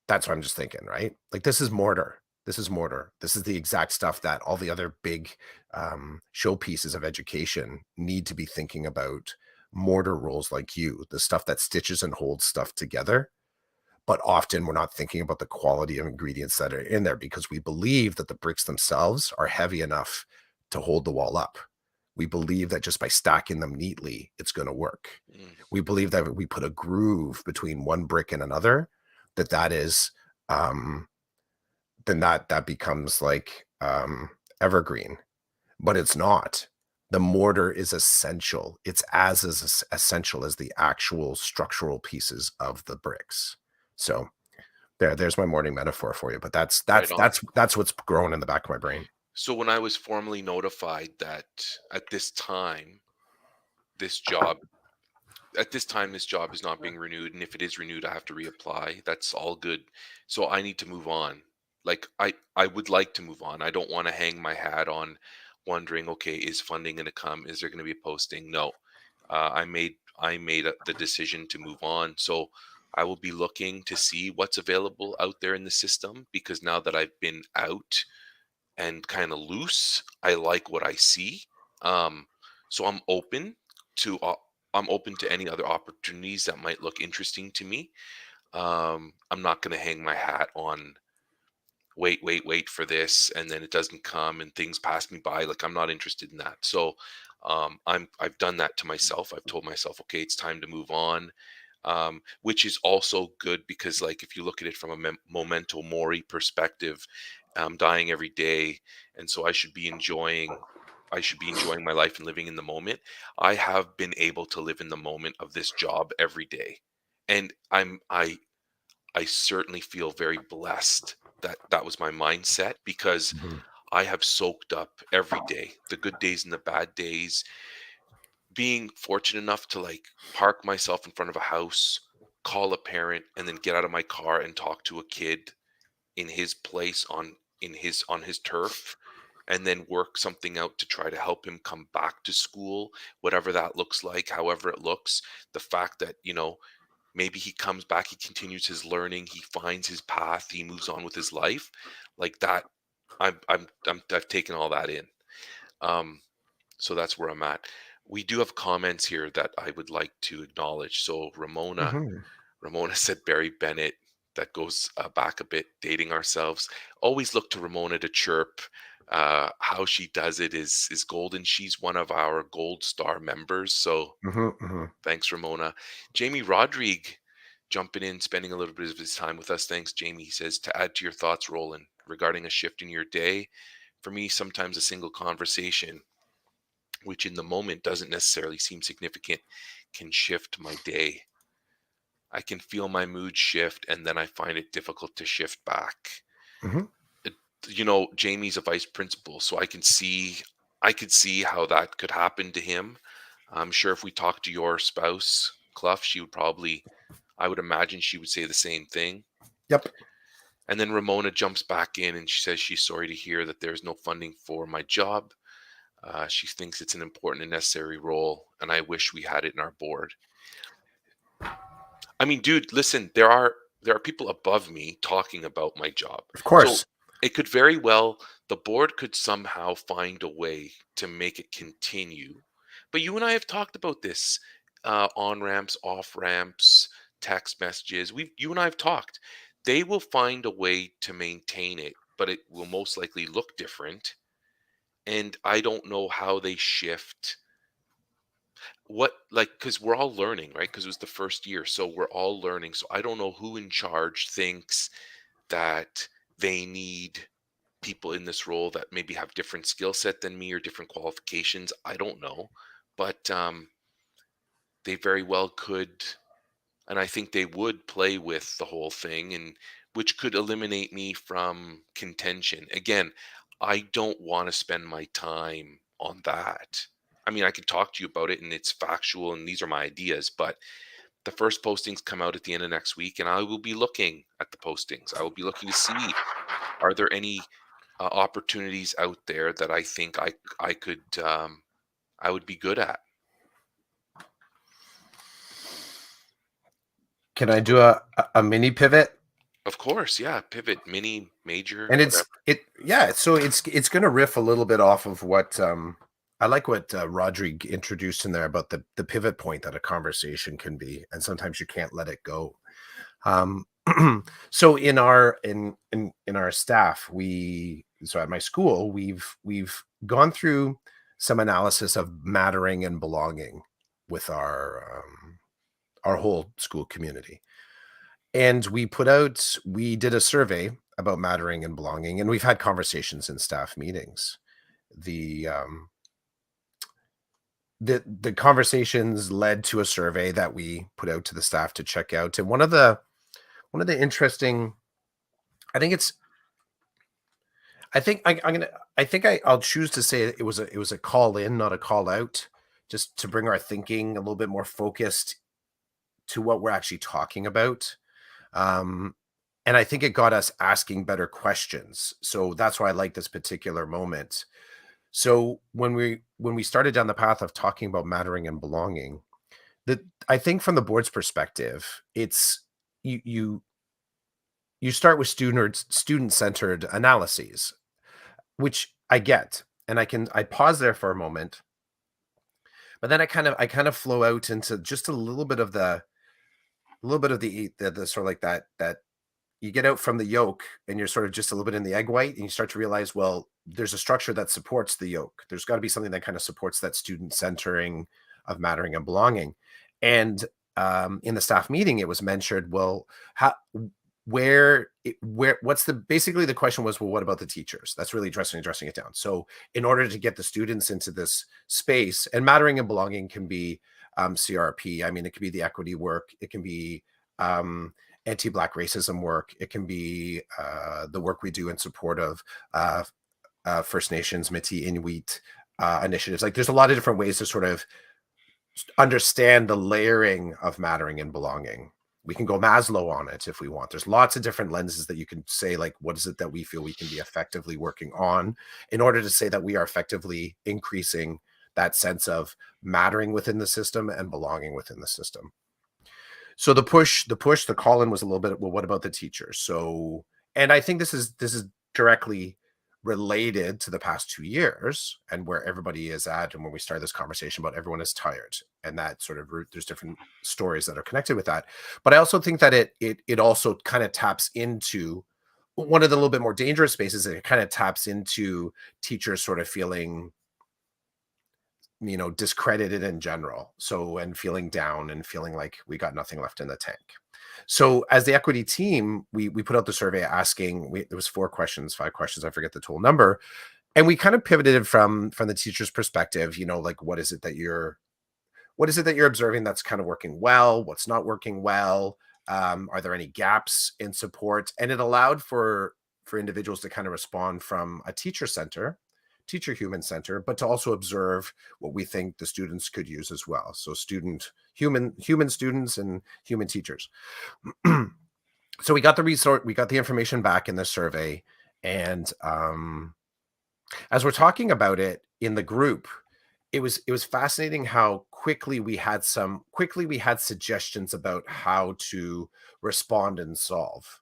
That's what I'm just thinking, right? Like, this is mortar. This is mortar. This is the exact stuff that all the other big showpieces of education need to be thinking about. Mortar roles like you, the stuff that stitches and holds stuff together. But often we're not thinking about the quality of ingredients that are in there because we believe that the bricks themselves are heavy enough to hold the wall up. We believe that just by stacking them neatly, it's going to work. mm, We believe that if we put a groove between one brick and another, that is then that becomes like evergreen, but it's not. The mortar is essential. It's as essential as the actual structural pieces of the bricks. So there's my morning metaphor for you. But that's Right that's on. that's that's what's growing in the back of my brain. So when I was formally notified that this job this time this job is not being renewed, and if it is renewed I have to reapply, that's all good. So I need to move on. Like I would like to move on. I don't want to hang my hat on wondering, okay, is funding going to come? Is there going to be a posting? No. I made the decision to move on. So I will be looking to see what's available out there in the system, because now that I've been out and kind of loose, I like what I see. Um, so to I'm open to any other opportunities that might look interesting to me. I'm not going to hang my hat on wait for this, and then it doesn't come and things pass me by. Like, I'm not interested in that. So I've done that to myself. I've told myself, okay, it's time to move on. Which is also good, because like if you look at it from a memento mori perspective, I'm dying every day, and so I should be enjoying my life and living in the moment. I have been able to live in the moment of this job every day, and I certainly feel very blessed that that was my mindset, because Mhm. I have soaked up every day, the good days and the bad days, being fortunate enough to like park myself in front of a house, call a parent, and then get out of my car and talk to a kid in his place on his turf, and then work something out to try to help him come back to school, whatever that looks like, however it looks. The fact that, maybe he comes back, he continues his learning, he finds his path, he moves on with his life, like that. I've taken all that in. Um, so that's where I'm at. We do have comments here that I would like to acknowledge. So Mhm. Ramona said Barry Bennett. That goes back a bit, dating ourselves. Always look to Ramona to chirp. How she does it is golden. She's one of our Gold Star members. So Mhm. Mhm. thanks, Ramona. Jamie Rodrigue jumping in, spending a little bit of his time with us. Thanks, Jamie. He says, to add to your thoughts, Roland, regarding a shift in your day, for me, sometimes a single conversation, which in the moment doesn't necessarily seem significant, can shift my day. I can feel my mood shift, and then I find it difficult to shift back. Mhm. It, Jamie's a vice principal, so I could see how that could happen to him. I'm sure if we talked to your spouse, Clough, she would probably, I would imagine she would say the same thing. Yep. And then Ramona jumps back in and she says she's sorry to hear that there's no funding for my job. She thinks it's an important and necessary role, and I wish we had it in our board. I mean, dude, listen, there are people above me talking about my job. Of So course. it could very well, the board could somehow find a way to make it continue. But you and I have talked about this, on ramps, off ramps, text messages. You and I have talked. They will find a way to maintain it, but it will most likely look different. And I don't know how they shift what, like, because we're all learning, right? Because it was the first year, so we're all learning. So I don't know who in charge thinks that they need people in this role that maybe have different skill set than me or different qualifications. I don't know, but they very well could, and I think they would play with the whole thing, and which could eliminate me from contention. Again, I don't want to spend my time on that. I mean, I could talk to you about it and it's factual and these are my ideas, but the first postings come out at the end of next week, and I will be looking at the postings. I will be looking to see, are there any opportunities out there that I think I could I would be good at. Can I So, do a mini pivot? of course, yeah, pivot, mini, major, And whatever. so it's gonna riff a little bit off of what I like what Rodrigue introduced in there about the pivot point that a conversation can be, and sometimes you can't let it go. Um, so in our staff, so at my school, we've gone through some analysis of mattering and belonging with our whole school community. And we did a survey about mattering and belonging, and we've had conversations in staff meetings. The the conversations led to a survey that we put out to the staff to check out. And one of the interesting, I think it's, I'm gonna, I'll choose to say it was a call in, not a call out, just to bring our thinking a little bit more focused to what we're actually talking about. Um, and I think it got us asking better questions. So that's why I like this particular moment. So when we started down the path of talking about mattering and belonging, that I think from the board's perspective, it's you you you start with student centered analyses, which I get, and I pause there for a moment, but then I kind of flow out into just a little bit of the sort of like that you get out from the yolk and you're sort of just a little bit in the egg white and you start to realize, well, there's a structure that supports the yolk. There's got to be something that kind of supports that student centering of mattering and belonging. And in the staff meeting, it was mentioned, well, how, where, what's the, basically the question was, well, what about the teachers? That's really addressing it down. So in order to get the students into this space, and mattering and belonging can be CRP. I mean, it can be the equity work. It can be, anti-Black racism work. It can be the work we do in support of uh, First Nations, Métis, Inuit initiatives. Like, there's a lot of different ways to sort of understand the layering of mattering and belonging. We can go Maslow on it if we want. There's lots of different lenses that you can say, like, what is it that we feel we can be effectively working on in order to say that we are effectively increasing that sense of mattering within the system and belonging within the system. So the call-in was a little bit, well, what about the teachers? So, and I think this is directly related to the past 2 years and where everybody is at, and when we started this conversation about everyone is tired, and that sort of root, there's different stories that are connected with that. But I also think that it also kind of taps into one of the little bit more dangerous spaces. It kind of taps into teachers sort of feeling, you know, discredited in general. So, and feeling down and feeling like we got nothing left in the tank. So as the equity team, we put out the survey asking, there was 4 questions, 5 questions, I forget the total number. And we kind of pivoted from the teacher's perspective, you know, like, what is it that you're observing that's kind of working well? What's not working well? Are there any gaps in support? And it allowed for individuals to kind of respond from a teacher human center, but to also observe what we think the students could use as well. So human students and human teachers. So we got the information back in the survey, and as we're talking about it in the group, it was fascinating how quickly we had suggestions about respond and solve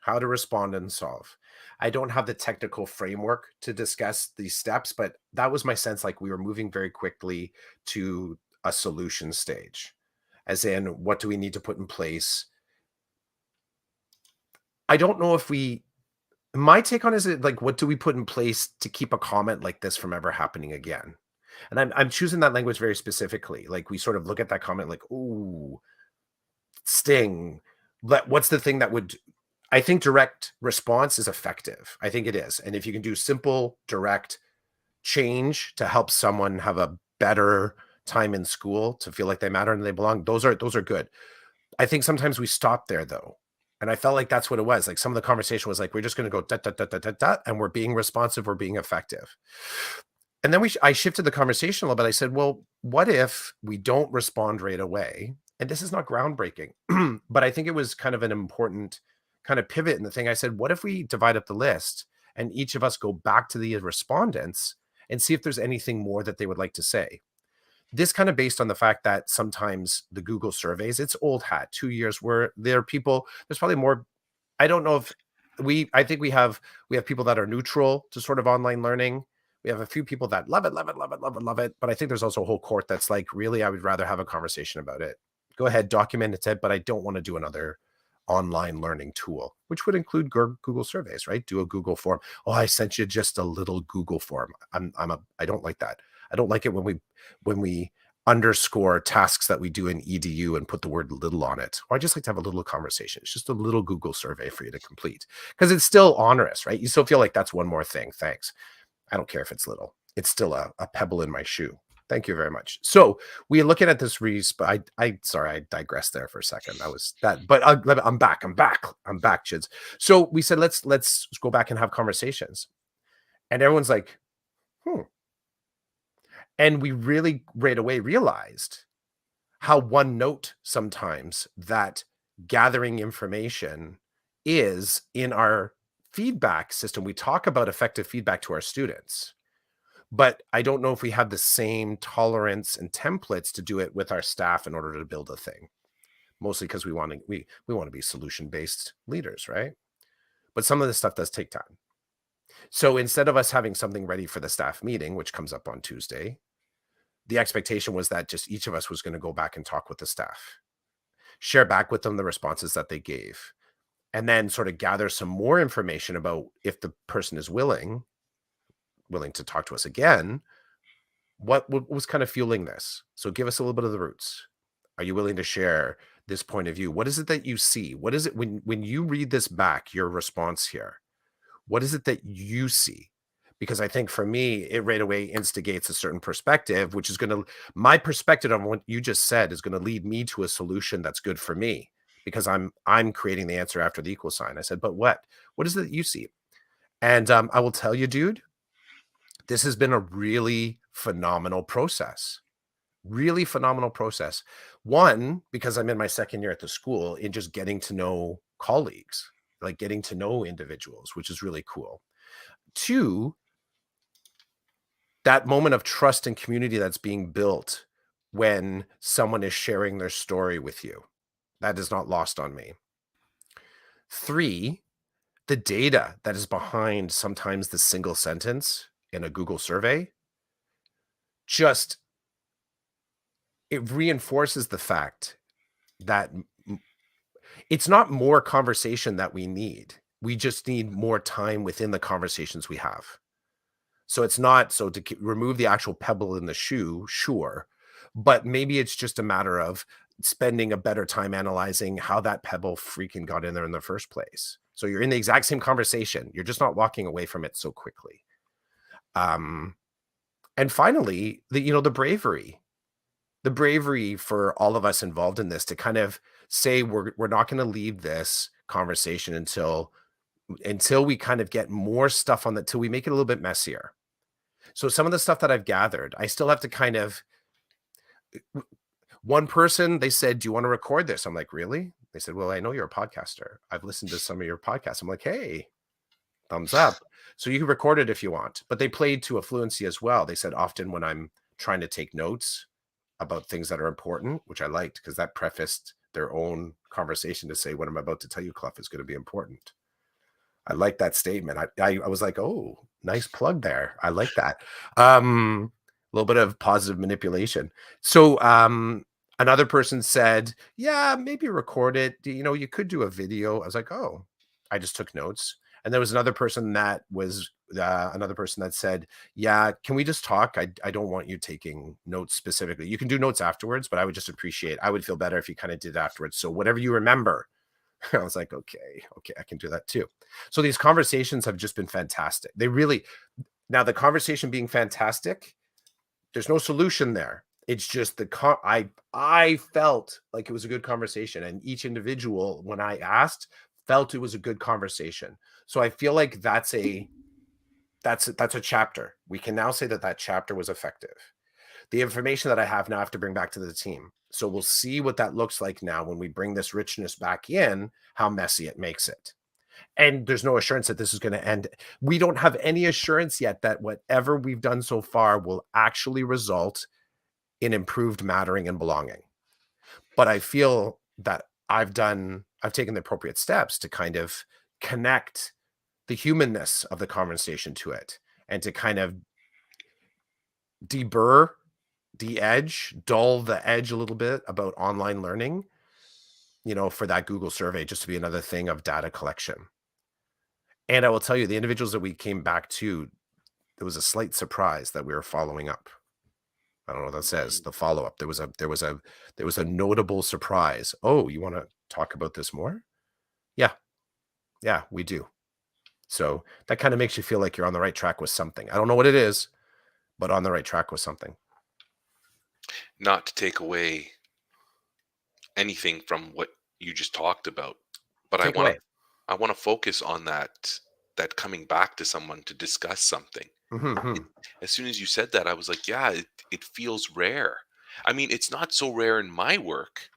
how to respond and solve. I don't have the technical framework to discuss these steps, but that was my sense. Like, we were moving very quickly to a solution stage, as in, what do we need to put in place? I don't know if we, my take on it is, like, what do we put in place to keep a comment like this from ever happening again? And I'm choosing that language very specifically. Like, we sort of look at that comment like, ooh, sting. What's the thing that would, I think direct response is effective. I think it is. And if you can do simple, direct change to help someone have a better time in school, to feel like they matter and they belong, those are good. I think sometimes we stop there though. And I felt like that's what it was. Like, some of the conversation was like, we're just going to go dot, dot, dot, dot, dot, dot, and we're being responsive, we're being effective. And then I shifted the conversation a little bit. I said, well, what if we don't respond right away? And this is not groundbreaking, but I think it was kind of an important kind of pivot in the thing. I said, what if we divide up the list and each of us go back to the respondents and see if there's anything more that they would like to say? This kind of based on the fact that sometimes the Google surveys, it's old hat, 2 years, where there are people, there's probably more. I don't know if I think we have people that are neutral to sort of online learning. We have a few people that love it, love it, love it, love it, love it. But I think there's also a whole court that's like, really, I would rather have a conversation about it. Go ahead, document it, but I don't want to do another online learning tool, which would include Google surveys, right? Do a Google form. Oh, I sent you just a little Google form. I don't like that. I don't like it when we underscore tasks that we do in edu and put the word little on it. Or I just like to have a little conversation. It's just a little Google survey for you to complete because it's still onerous, right? You still feel like that's one more thing. Thanks. I don't care if it's little. It's still a pebble in my shoe. Thank you very much. So we're looking at this I sorry, I digressed there for a second. That was that, but I'm back. I'm back, kids. So we said let's go back and have conversations, and everyone's like, hmm. And we really right away realized how one note sometimes that gathering information is in our feedback system. We talk about effective feedback to our students, but I don't know if we have the same tolerance and templates to do it with our staff in order to build a thing. Mostly because we want to be solution based leaders, right? But some of this stuff does take time. So instead of us having something ready for the staff meeting, which comes up on Tuesday, the expectation was that just each of us was going to go back and talk with the staff, share back with them the responses that they gave, and then sort of gather some more information about if the person is willing to talk to us again, what was kind of fueling this. So give us a little bit of the roots. Are you willing to share this point of view? What is it that you see? What is it when you read this back, your response here? What is it that you see? Because I think for me, it right away instigates a certain perspective, which is going to, my perspective on what you just said is going to lead me to a solution that's good for me because I'm creating the answer after the equal sign. I said, but what is it that you see? And I will tell you, dude, this has been a really phenomenal process. Really phenomenal process. One, because I'm in my second year at the school in just getting to know colleagues, like getting to know individuals, which is really cool. Two, that moment of trust and community that's being built when someone is sharing their story with you. That is not lost on me. Three, the data that is behind sometimes the single sentence in a Google survey just it reinforces the fact that it's not more conversation that we need. We just need more time within the conversations we have. So it's not so to remove the actual pebble in the shoe, sure, but maybe it's just a matter of spending a better time analyzing how that pebble freaking got in there in the first place. So you're in the exact same conversation. You're just not walking away from it so quickly. Um, and finally, the bravery for all of us involved in this to kind of say we're not going to leave this conversation until we kind of get more stuff on that till we make it a little bit messier. So some of the stuff that I've gathered, I still have to kind of one person, they said, "Do you want to record this?" I'm like, "Really?" They said, "Well, I know you're a podcaster. I've listened to some of your podcasts." I'm like, "Hey, thumbs up." So you can record it if you want. But they played to a fluency as well. They said often when I'm trying to take notes about things that are important, which I liked because that prefaced their own conversation to say what I'm about to tell you, Clough, is going to be important. I like that statement. I was like, oh, nice plug there. I like that. A little bit of positive manipulation. So another person said, yeah, maybe record it. You could do a video. I was like, oh, I just took notes. And there was another person that said, yeah, can we just talk? I don't want you taking notes specifically. You can do notes afterwards, but I would feel better if you kind of did afterwards. So whatever you remember. I was like, okay, I can do that too. So these conversations have just been fantastic. Now the conversation being fantastic, there's no solution there. It's just I felt like it was a good conversation, and each individual, when I asked, felt it was a good conversation. So I feel like that's a chapter. We can now say that chapter was effective. The information that I have now I have to bring back to the team. So we'll see what that looks like now when we bring this richness back in, how messy it makes it. And there's no assurance that this is going to end. We don't have any assurance yet that whatever we've done so far will actually result in improved mattering and belonging. But I feel that I've taken the appropriate steps to kind of connect the humanness of the conversation to it and to kind of dull the edge a little bit about online learning, for that Google survey, just to be another thing of data collection. And I will tell you, the individuals that we came back to, there was a slight surprise that we were following up. I don't know what that says. Mhm. The follow-up. There was a notable surprise. "Oh, you wanna talk about this more?" "Yeah, yeah, we do." So, that kinda makes you feel like you're on the right track with something. I don't know what it is, but on the right track with something. Not to take away anything from what you just talked about, but I Take wanna away. I wanna focus on that coming back to someone to discuss something. Mhm, It mhm, as soon as you said that, I was like, "Yeah, it feels rare." I mean, it's not so rare in my work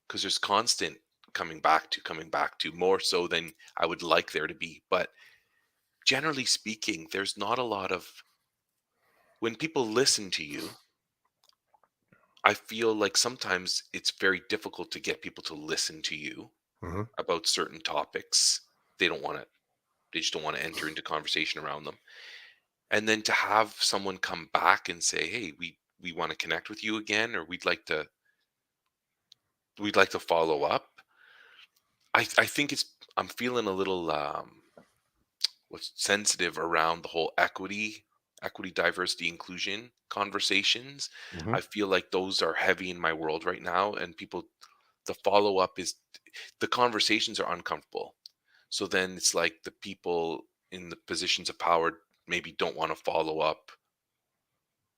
because there's constant coming back to, more so than I would like there to be, but generally speaking, there's not a lot of when people listen to you, I feel like sometimes it's very difficult to get people to listen to you mhm. about certain topics. They don't wanna they just don't wanna enter into conversation around them. And then to have someone come back and say, "Hey, we wanna connect with you again, or we'd like to follow up." I think I'm feeling a little, what's sensitive around the whole equity, diversity, inclusion conversations. Mhm. I feel like those are heavy in my world right now, and people the follow-up is the conversations are uncomfortable. So then it's like the people in the positions of power maybe don't wanna follow up.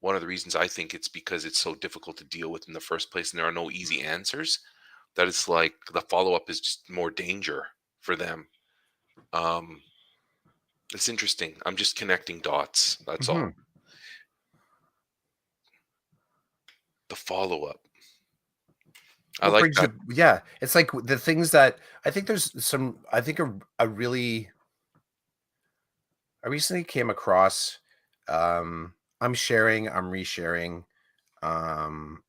One of the reasons I think it's because it's so difficult to deal with in the first place and there are no easy answers, that it's like the follow-up is just more danger for them. Um, it's interesting. I'm just connecting dots, that's all. Mhm. The follow-up. I What like brings that. you yeah, it's like the things that I think there's some I think a really I recently came across, I'm sharing, I'm resharing, um,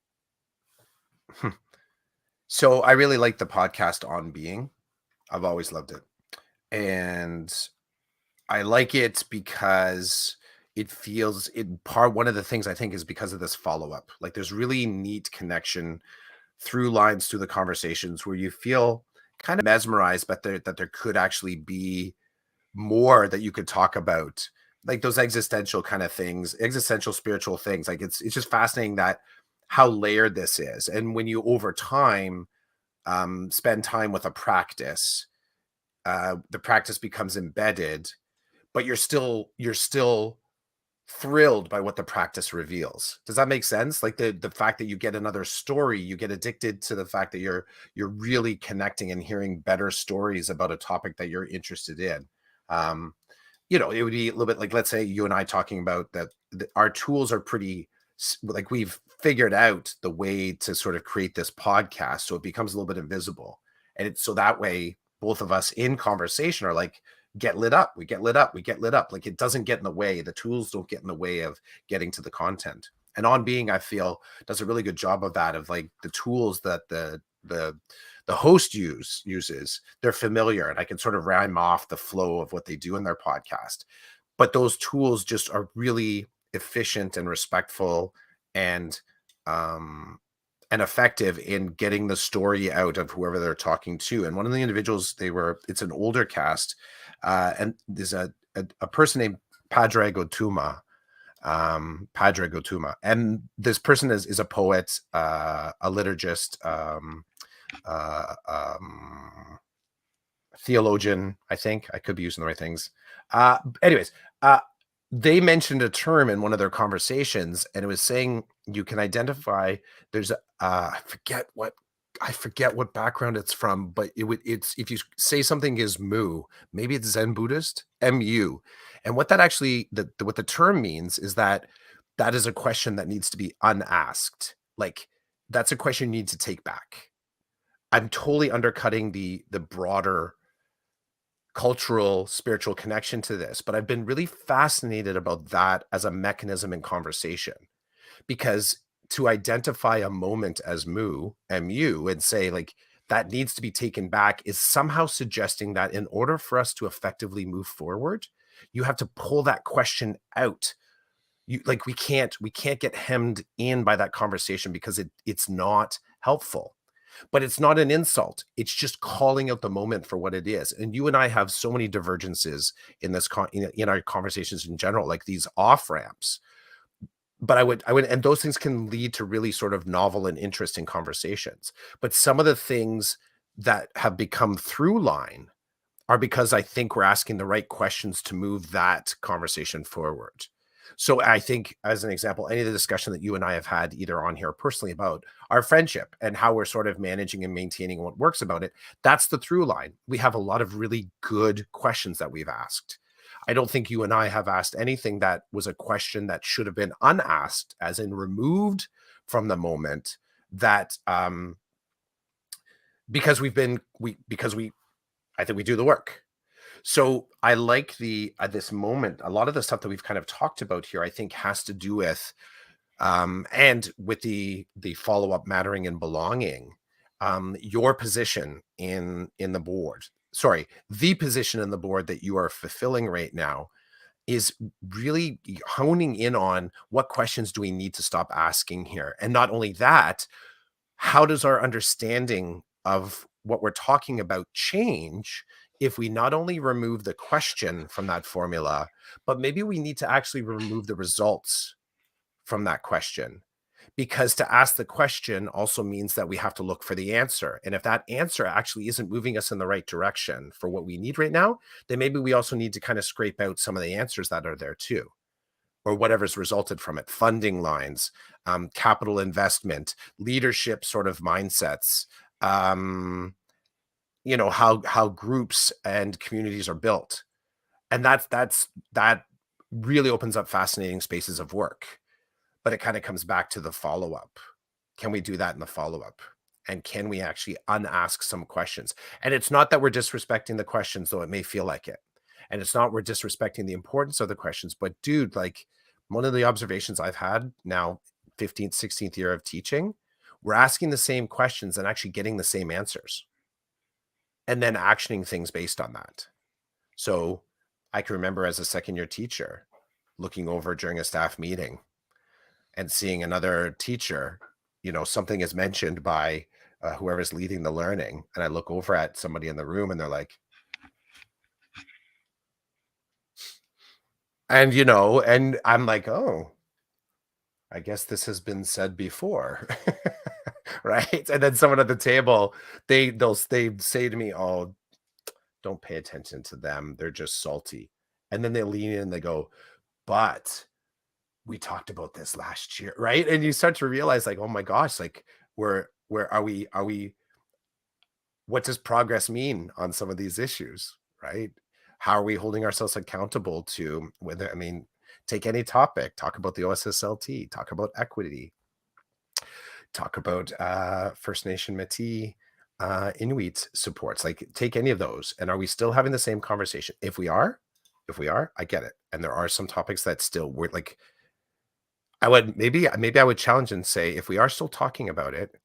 so I really like the podcast On Being. I've always loved it, and I like it because it feels it part one of the things I think is because of this follow-up. Like, there's really neat connection through lines through the conversations where you feel kind of mesmerized, but there could actually be more that you could talk about, like those existential kind of things, existential spiritual things. Like it's just fascinating that how layered this is. And when you over time spend time with a practice, the practice becomes embedded, but you're still thrilled by what the practice reveals. Does that make sense? Like the fact that you get another story, you get addicted to the fact that you're really connecting and hearing better stories about a topic that you're interested in. Um, it would be a little bit like, let's say you and I talking about that our tools are pretty like we've figured out the way to sort of create this podcast so it becomes a little bit invisible. And it's so that way both of us in conversation are like, get lit up, we get lit up, we get lit up. Like it doesn't get in the way. The tools don't get in the way of getting to the content. And On Being, I feel, does a really good job of that, of like the tools that the host uses, they're familiar and I can sort of rhyme off the flow of what they do in their podcast. But those tools just are really efficient and respectful and um and effective in getting the story out of whoever they're talking to. And one of the individuals, it's an older cast, and there's a person named Padre Gotuma, and this person is a poet, a liturgist, uh, um, theologian. I think I could be using the right things. Anyways, uh, they mentioned a term in one of their conversations, and it was saying you can identify. There's a I forget what background it's from, but it's if you say something is mu, maybe it's Zen Buddhist, mu, and what that actually what the term means is that that is a question that needs to be unasked. Like that's a question you need to take back. I'm totally undercutting the broader cultural, spiritual connection to this, but I've been really fascinated about that as a mechanism in conversation because to identify a moment as mu, and say like that needs to be taken back is somehow suggesting that in order for us to effectively move forward, you have to pull that question out. You like we can't get hemmed in by that conversation because it's not helpful, but it's not an insult. It's just calling out the moment for what it is. And you and I have so many divergences in this in our conversations in general, like these off ramps. but I would and those things can lead to really sort of novel and interesting conversations. But some of the things that have become through line are because I think we're asking the right questions to move that conversation forward. So I think, as an example, any of the discussion that you and I have had either on here or personally about our friendship and how we're sort of managing and maintaining what works about it, that's the through line. We have a lot of really good questions that we've asked. I don't think you and I have asked anything that was a question that should have been unasked, as in removed from the moment, that because we I think we do the work. So I like the this moment. A lot of the stuff that we've kind of talked about here, I think, has to do with and with the follow up mattering and belonging. Your position in the board, sorry, the position in the board that you are fulfilling right now is really honing in on what questions do we need to stop asking here, and not only that, how does our understanding of what we're talking about change if we not only remove the question from that formula, but maybe we need to actually remove the results from that question? Because to ask the question also means that we have to look for the answer. And if that answer actually isn't moving us in the right direction for what we need right now, then maybe we also need to kind of scrape out some of the answers that are there too, or whatever's resulted from it, funding lines, capital investment, leadership sort of mindsets, um, how groups and communities are built. And that really opens up fascinating spaces of work. But it kind of comes back to the follow-up. Can we do that in the follow-up? And can we actually unask some questions? And it's not that we're disrespecting the questions, though it may feel like it. And it's not we're disrespecting the importance of the questions, but dude, like one of the observations I've had now, 15th, 16th year of teaching, we're asking the same questions and actually getting the same answers and then actioning things based on that. So I can remember as a second year teacher looking over during a staff meeting and seeing another teacher, something is mentioned by whoever's leading the learning. And I look over at somebody in the room and they're like, and I'm like, oh, I guess this has been said before. Right. And then someone at the table, they say to me, oh, don't pay attention to them. They're just salty. And then they lean in and they go, but we talked about this last year, right? And you start to realize, like, oh my gosh, like, where are we what does progress mean on some of these issues, right? How are we holding ourselves accountable to whether, I mean, take any topic, talk about the OSSLT, talk about equity, talk about First Nation Métis, Inuit supports, like take any of those. And are we still having the same conversation? If we are, I get it. And there are some topics that still we're like, I would maybe I would challenge and say, if we are still talking about it,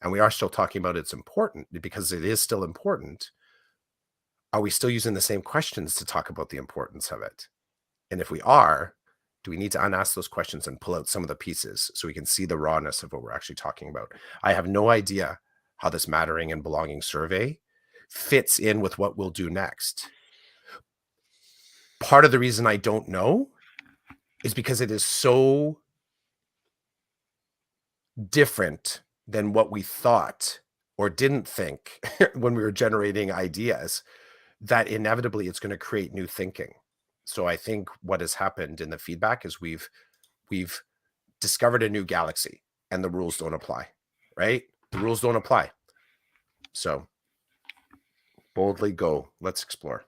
and we are still talking about it's important because it is still important, are we still using the same questions to talk about the importance of it? And if we are, do we need to unask those questions and pull out some of the pieces so we can see the rawness of what we're actually talking about? I have no idea how this mattering and belonging survey fits in with what we'll do next. Part of the reason I don't know is because it is so different than what we thought or didn't think when we were generating ideas, that inevitably it's going to create new thinking. So I think what has happened in the feedback is we've discovered a new galaxy and the rules don't apply, right? The rules don't apply. So boldly go. Let's explore.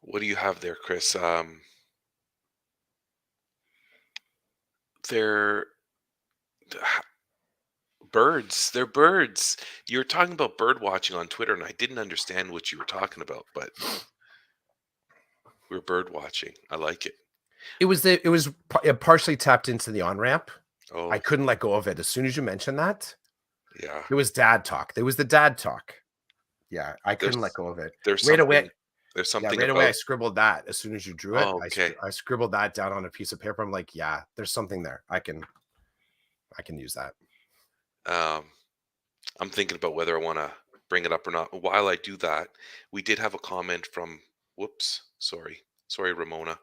What do you have there, Chris? They're birds. They're birds. You were talking about bird watching on Twitter, and I didn't understand what you were talking about, but we're bird watching. I like it. It partially tapped into the on ramp. I Oh, couldn't let go of it. As soon as you mentioned that, yeah. it was dad talk. There was the dad talk. Yeah, I couldn't let There's go of it. there's Right away. something there's Yeah, something right away I about. scribbled that. As soon as you drew it, Oh, okay. I scribbled that down on a piece of paper. I'm like, yeah, there's something there. I can use that. Um, I'm thinking about whether I want to bring it up or not. While I do that, we did have a comment from. Whoops. Sorry, Ramona.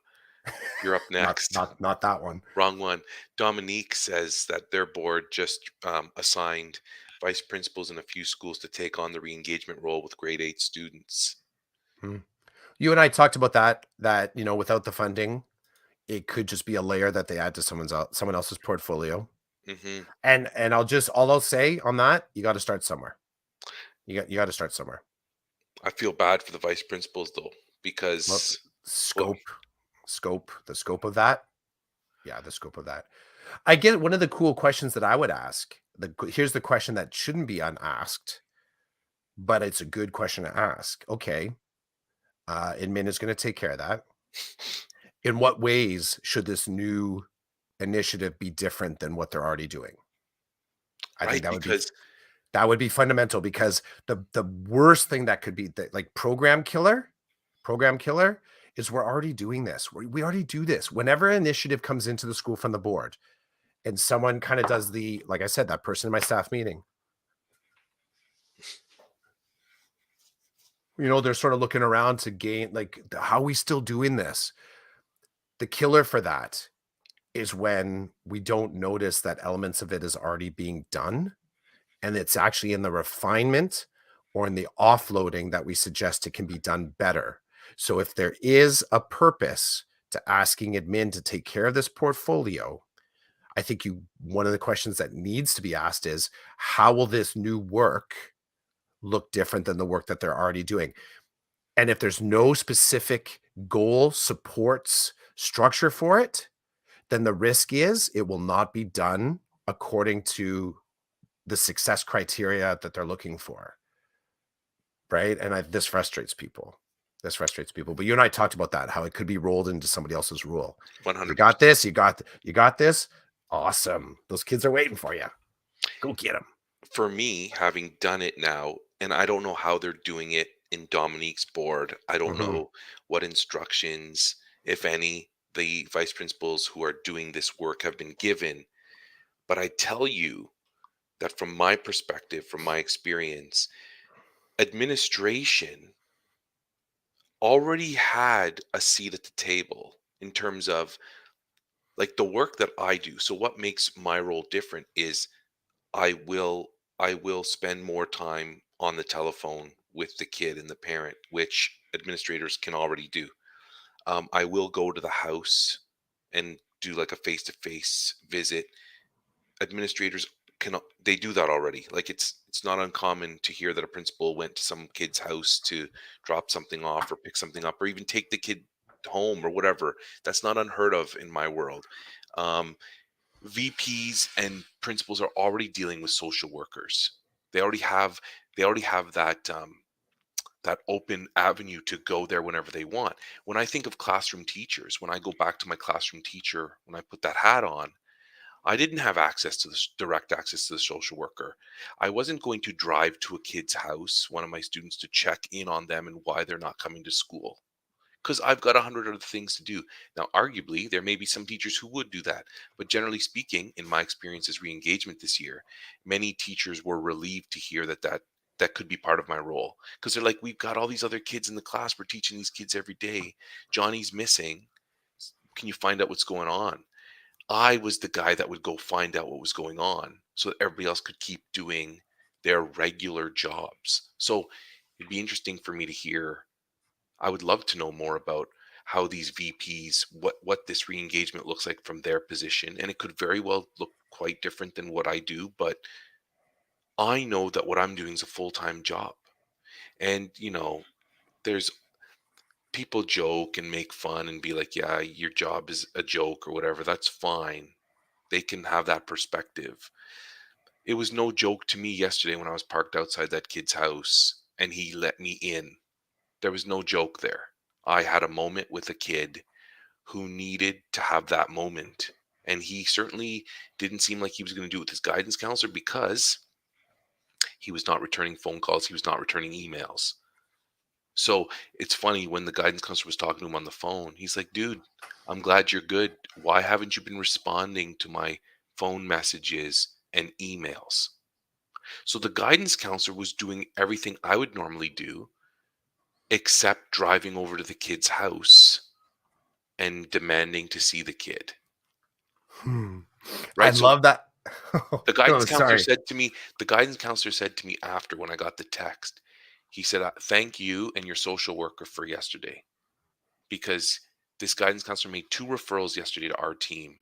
You're up Not next. not not that one. Wrong one. Dominique says that their board just assigned vice principals in a few schools to take on the re-engagement role with grade 8 students. Hmm. You and I talked about that, without the funding, it could just be a layer that they add to someone else's portfolio. Hmm. And all I'll say on that, you gotta start somewhere. You gotta start somewhere. I feel bad for the vice principals though, Well, because well, the scope of that. Yeah, the scope of that. I get one of the cool questions that I would ask. Here's the question that shouldn't be unasked, but it's a good question to ask. Okay, admin is going to take care of that. In what ways should this new initiative be different than what they're already doing? I think right, that would be fundamental because the worst thing that could be like program killer is we're already doing this. We already do this. Whenever an initiative comes into the school from the board and someone kind of does like I said, that person in my staff meeting, they're sort of looking around to gain like how are we still doing this? The killer for that is when we don't notice that elements of it is already being done and it's actually in the refinement or in the offloading that we suggest it can be done better. So if there is a purpose to asking admin to take care of this portfolio, I think one of the questions that needs to be asked is how will this new work look different than the work that they're already doing? And if there's no specific goal, supports, structure for it, then the risk is it will not be done according to the success criteria that they're looking for. Right. And this frustrates people. This frustrates people. But you and I talked about that, how it could be rolled into somebody else's rule. You got 100%. this. You got this. Awesome. Those kids are waiting for you. Go get them. For me, having done it now, and I don't know how they're doing it in Dominique's board. I don't Hmm. know what instructions, if any, the vice principals who are doing this work have been given. But I tell you that from my perspective, from my experience, administration already had a seat at the table in terms of like the work that I do. So what makes my role different is I will I will spend more time on the telephone with the kid and the parent, which administrators can already do. I will go to the house and do like a face-to-face visit. Administrators they do that already. Like it's not uncommon to hear that a principal went to some kid's house to drop something off or pick something up or even take the kid home or whatever. That's not unheard of in my world. Um, VPs and principals are already dealing with social workers. They already have that that open avenue to go there whenever they want. When I think of classroom teachers, when I go back to my classroom teacher, when I put that hat on, I didn't have access to direct access to the social worker. I wasn't going to drive to a kid's house, one of my students, to check in on them and why they're not coming to school because I've got 100 other things to do. Now, arguably, there may be some teachers who would do that, but generally speaking, in my experience as re-engagement this year, many teachers were relieved to hear that could be part of my role because they're like, we've got all these other kids in the class. We're teaching these kids every day. Johnny's missing. Can you find out what's going on? I was the guy that would go find out what was going on so that everybody else could keep doing their regular jobs. So it'd be interesting for me to hear. I would love to know more about how these VPs, what this re-engagement looks like from their position, and it could very well look quite different than what I do. But I know that what I'm doing is a full-time job, and there's people joke and make fun and be like, "Yeah, your job is a joke or whatever." That's fine. They can have that perspective. It was no joke to me yesterday when I was parked outside that kid's house and he let me in. There was no joke there. I had a moment with a kid who needed to have that moment. And he certainly didn't seem like he was going to do it with his guidance counselor because he was not returning phone calls, he was not returning emails. So it's funny when the guidance counselor was talking to him on the phone, he's like, dude, I'm glad you're good. Why haven't you been responding to my phone messages and emails? So the guidance counselor was doing everything I would normally do except driving over to the kid's house and demanding to see the kid, Hmm. I right? So love that. Oh, sorry. the guidance counselor said to me after when I got the text, he said, "Thank you and your social worker for yesterday because this guidance counselor made 2 referrals yesterday to our team,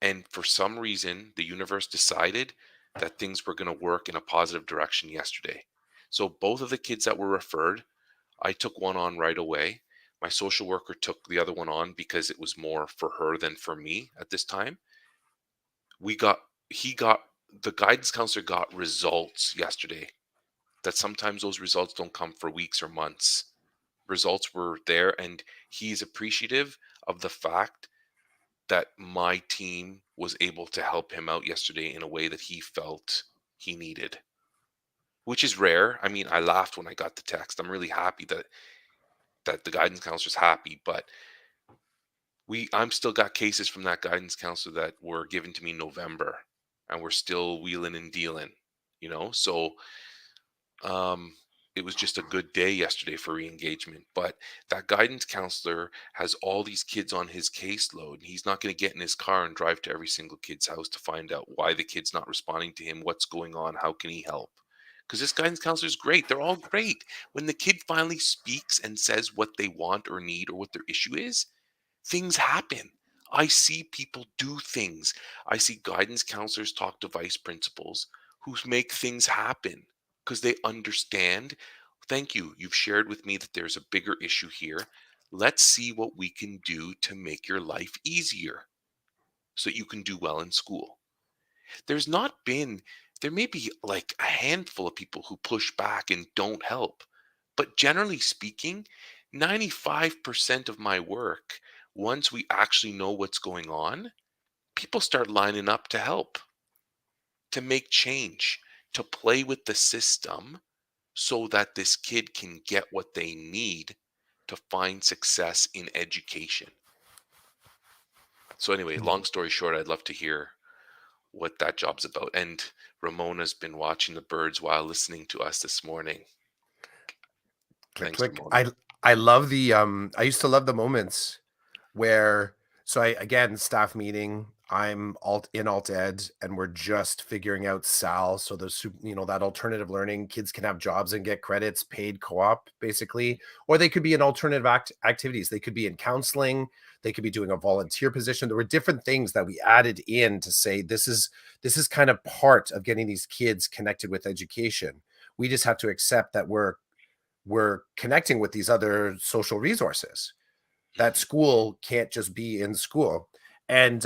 and for some reason, the universe decided that things were gonna work in a positive direction yesterday." So both of the kids that were referred, I took one on right away. My social worker took the other one on because it was more for her than for me at this time. We got he got the guidance counselor got results yesterday that sometimes those results don't come for weeks or months. Results were there, and he's appreciative of the fact that my team was able to help him out yesterday in a way that he felt he needed, which is rare. I mean, I laughed when I got the text. I'm really happy that the guidance counselor's happy, but I'm still got cases from that guidance counselor that were given to me in November, and we're still wheeling and dealing, So um, it was just a good day yesterday for re-engagement. But that guidance counselor has all these kids on his caseload, and he's not going to get in his car and drive to every single kid's house to find out why the kid's not responding to him, what's going on, how can he help. Because this guidance counselor is great. They're all great. When the kid finally speaks and says what they want or need or what their issue is, things happen. I see people do things. I see guidance counselors talk to vice principals who make things happen because they understand. Thank you. You've shared with me that there's a bigger issue here. Let's see what we can do to make your life easier so that you can do well in school. There's not been, there may be like a handful of people who push back and don't help. But generally speaking, 95% of my work, once we actually know what's going on, people start lining up to help, to make change, to play with the system so that this kid can get what they need to find success in education. So, anyway, long story short, I'd love to hear what that job's about. And Ramona's been watching the birds while listening to us this morning. Click, Thanks, click. Ramona. I love I used to love the moments where, so I, again, staff meeting, I'm alt ed, and we're just figuring out Sal. So that alternative learning, kids can have jobs and get credits, paid co-op basically, or they could be in alternative activities. They could be in counseling. They could be doing a volunteer position. There were different things that we added in to say, this is kind of part of getting these kids connected with education. We just have to accept that we're connecting with these other social resources. That Mhm. school can't just be in school. And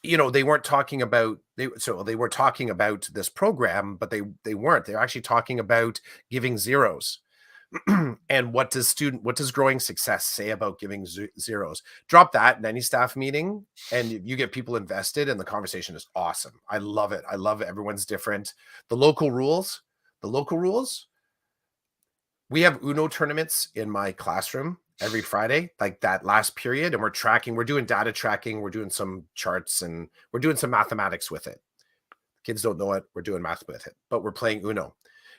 they weren't talking about they were talking about this program, but they weren't. They're actually talking about giving zeros. And what does growing success say about giving zeros? Drop that in any staff meeting and you get people invested, and the conversation is awesome. I love it. I love it. Everyone's different. The local rules, we have Uno tournaments in my classroom every Friday, like that last period, and we're doing data tracking, we're doing some charts, and we're doing some mathematics with it. Kids don't know it, we're doing math with it, but we're playing Uno.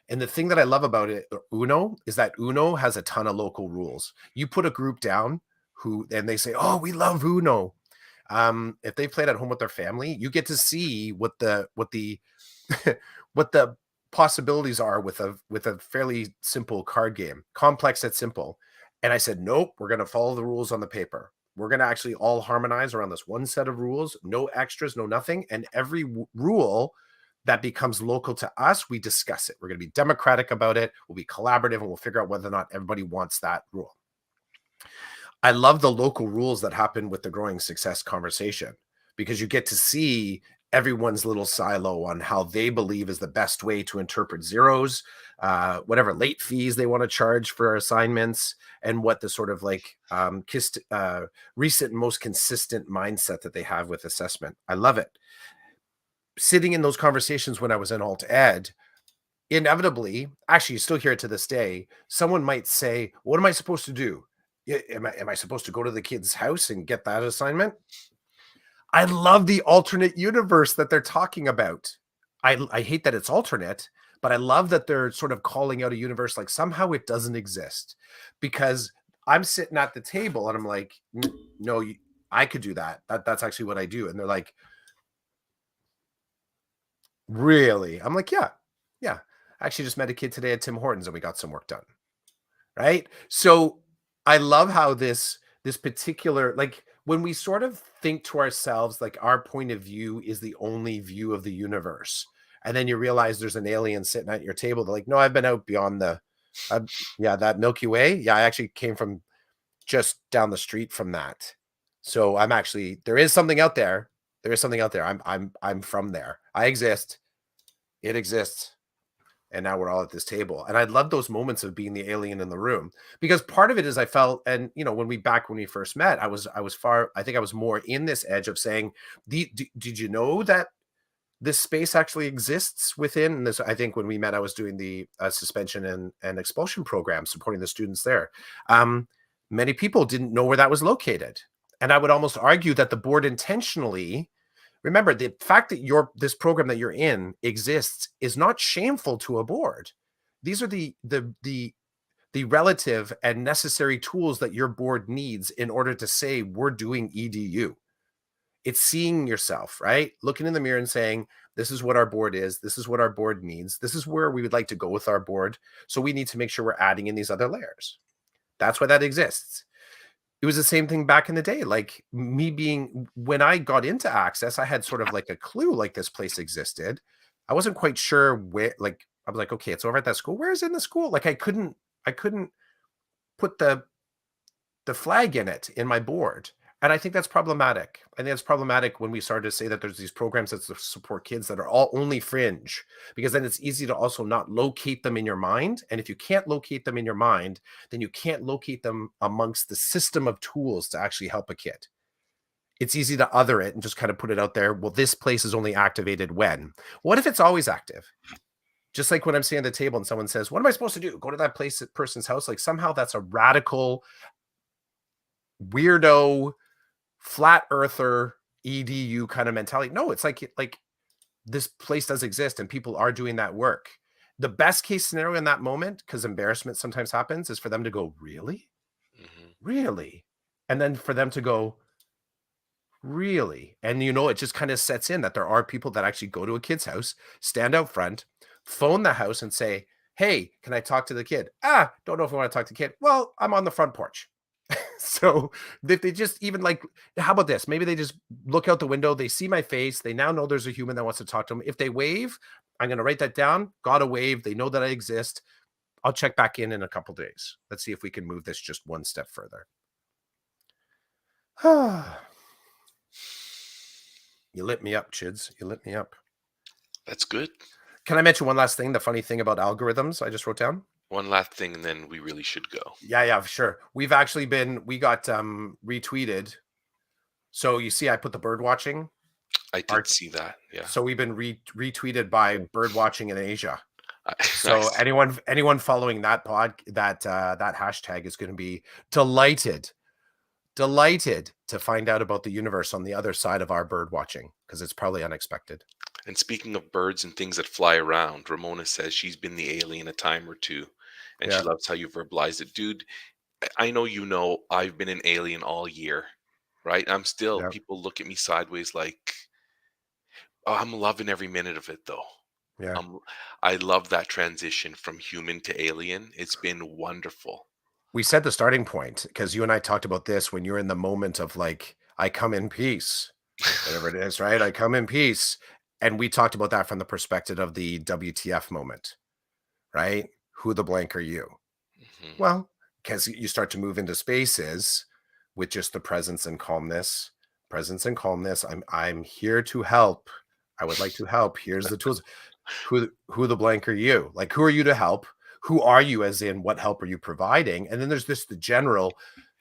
And the thing that I love about Uno, is that Uno has a ton of local rules. You put a group down and they say, "Oh, we love Uno." If they played at home with their family, you get to see what the what the possibilities are with a fairly simple card game, complex yet simple. And I said, nope, we're going to follow the rules on the paper. We're going to actually all harmonize around this one set of rules, no extras, no nothing. And every rule that becomes local to us, we discuss it. We're going to be democratic about it. We'll be collaborative, and we'll figure out whether or not everybody wants that rule. I love the local rules that happen with the growing success conversation, because you get to see everyone's little silo on how they believe is the best way to interpret zeros, whatever late fees they want to charge for assignments, and what the sort of like recent and most consistent mindset that they have with assessment. I love it. Sitting in those conversations when I was in alt ed, inevitably, actually, you still hear it to this day, someone might say, "What am I supposed to do? Am I supposed to go to the kid's house and get that assignment?" I love the alternate universe that they're talking about. I hate that it's alternate, but I love that they're sort of calling out a universe like somehow it doesn't exist, because I'm sitting at the table and I'm like, no, I could do that. That's actually what I do. And they're like, really? I'm like, yeah, yeah. I actually just met a kid today at Tim Hortons and we got some work done. Right? So I love how this particular, like, when we sort of think to ourselves like our point of view is the only view of the universe, and then you realize there's an alien sitting at your table. They're like, no, I've been out beyond the uh, yeah, that Milky Way. Yeah, I actually came from just down the street from that. So I'm actually, there is something out there. There is something out there. I'm from there. I exist. It exists, and now we're all at this table. And I love those moments of being the alien in the room, because part of it is I felt, and when we first met, I was far, I think I was more in this edge of saying, did you know that this space actually exists within this? I think when we met, I was doing the suspension and expulsion program, supporting the students there. Um, Many people didn't know where that was located. And I would almost argue that the board intentionally, remember, the fact that this program that you're in exists is not shameful to a board. These are the relative and necessary tools that your board needs in order to say we're doing EDU. It's seeing yourself, right? Looking in the mirror and saying, this is what our board is. This is what our board needs. This is where we would like to go with our board. So we need to make sure we're adding in these other layers. That's why that exists. It was the same thing back in the day. Like me being, when I got into Access, I had sort of like a clue like this place existed. I wasn't quite sure where, like, I was like, okay, it's over at that school. Where is it in the school? Like I couldn't put the flag in it in my board. And I think that's problematic. I think it's problematic when we started to say that there's these programs that support kids that are all only fringe, because then it's easy to also not locate them in your mind. And if you can't locate them in your mind, then you can't locate them amongst the system of tools to actually help a kid. It's easy to other it and just kind of put it out there. Well, this place is only activated when. What if it's always active? Just like when I'm sitting at the table and someone says, what am I supposed to do? Go to that person's house? Like somehow that's a radical, weirdo, flat earther EDU kind of mentality. No, it's like this place does exist and people are doing that work. The best case scenario in that moment, because embarrassment sometimes happens, is for them to go, really? Mhm. Really? And then for them to go, really? And it just kind of sets in that there are people that actually go to a kid's house, stand out front, phone the house and say, hey, can I talk to the kid? Don't know if I want to talk to the kid. Well, I'm on the front porch. So if they just even like, how about this? Maybe they just look out the window, they see my face, they now know there's a human that wants to talk to them. If they wave, I'm going to write that down. Got to wave. They know that I exist. I'll check back in a couple days. Let's see if we can move this just one step further. You lit me up, Chids. You lit me up. That's good. Can I mention one last thing? The funny thing about algorithms I just wrote down. One last thing, and then we really should go. Yeah, sure. We got retweeted. So you see, I put the bird watching. I did see that. Yeah. So we've been retweeted by bird watching in Asia. I So anyone following that that hashtag is going to be delighted to find out about the universe on the other side of our bird watching, because it's probably unexpected. And speaking of birds and things that fly around, Ramona says she's been the alien a time or two, and she Yeah, loves how you verbalize it. Dude, I know you know I've been an alien all year, right? I'm still, yeah, people look at me sideways like, oh, I'm loving every minute of it though. yeah. Um, I love that transition from human to alien. It's been wonderful. We said the starting point because you and I talked about this when you're in the moment of like, I come in peace, whatever it is, right? I come in peace. And we talked about that from the perspective of the WTF moment, right? Who the blank are you? Mhm. Well, because you start to move into spaces with just the presence and calmness. Presence and calmness. I'm here to help. I would like to help. Here's the tools. Who the blank are you? Like, who are you to help? Who are you, as in what help are you providing? And then there's the general,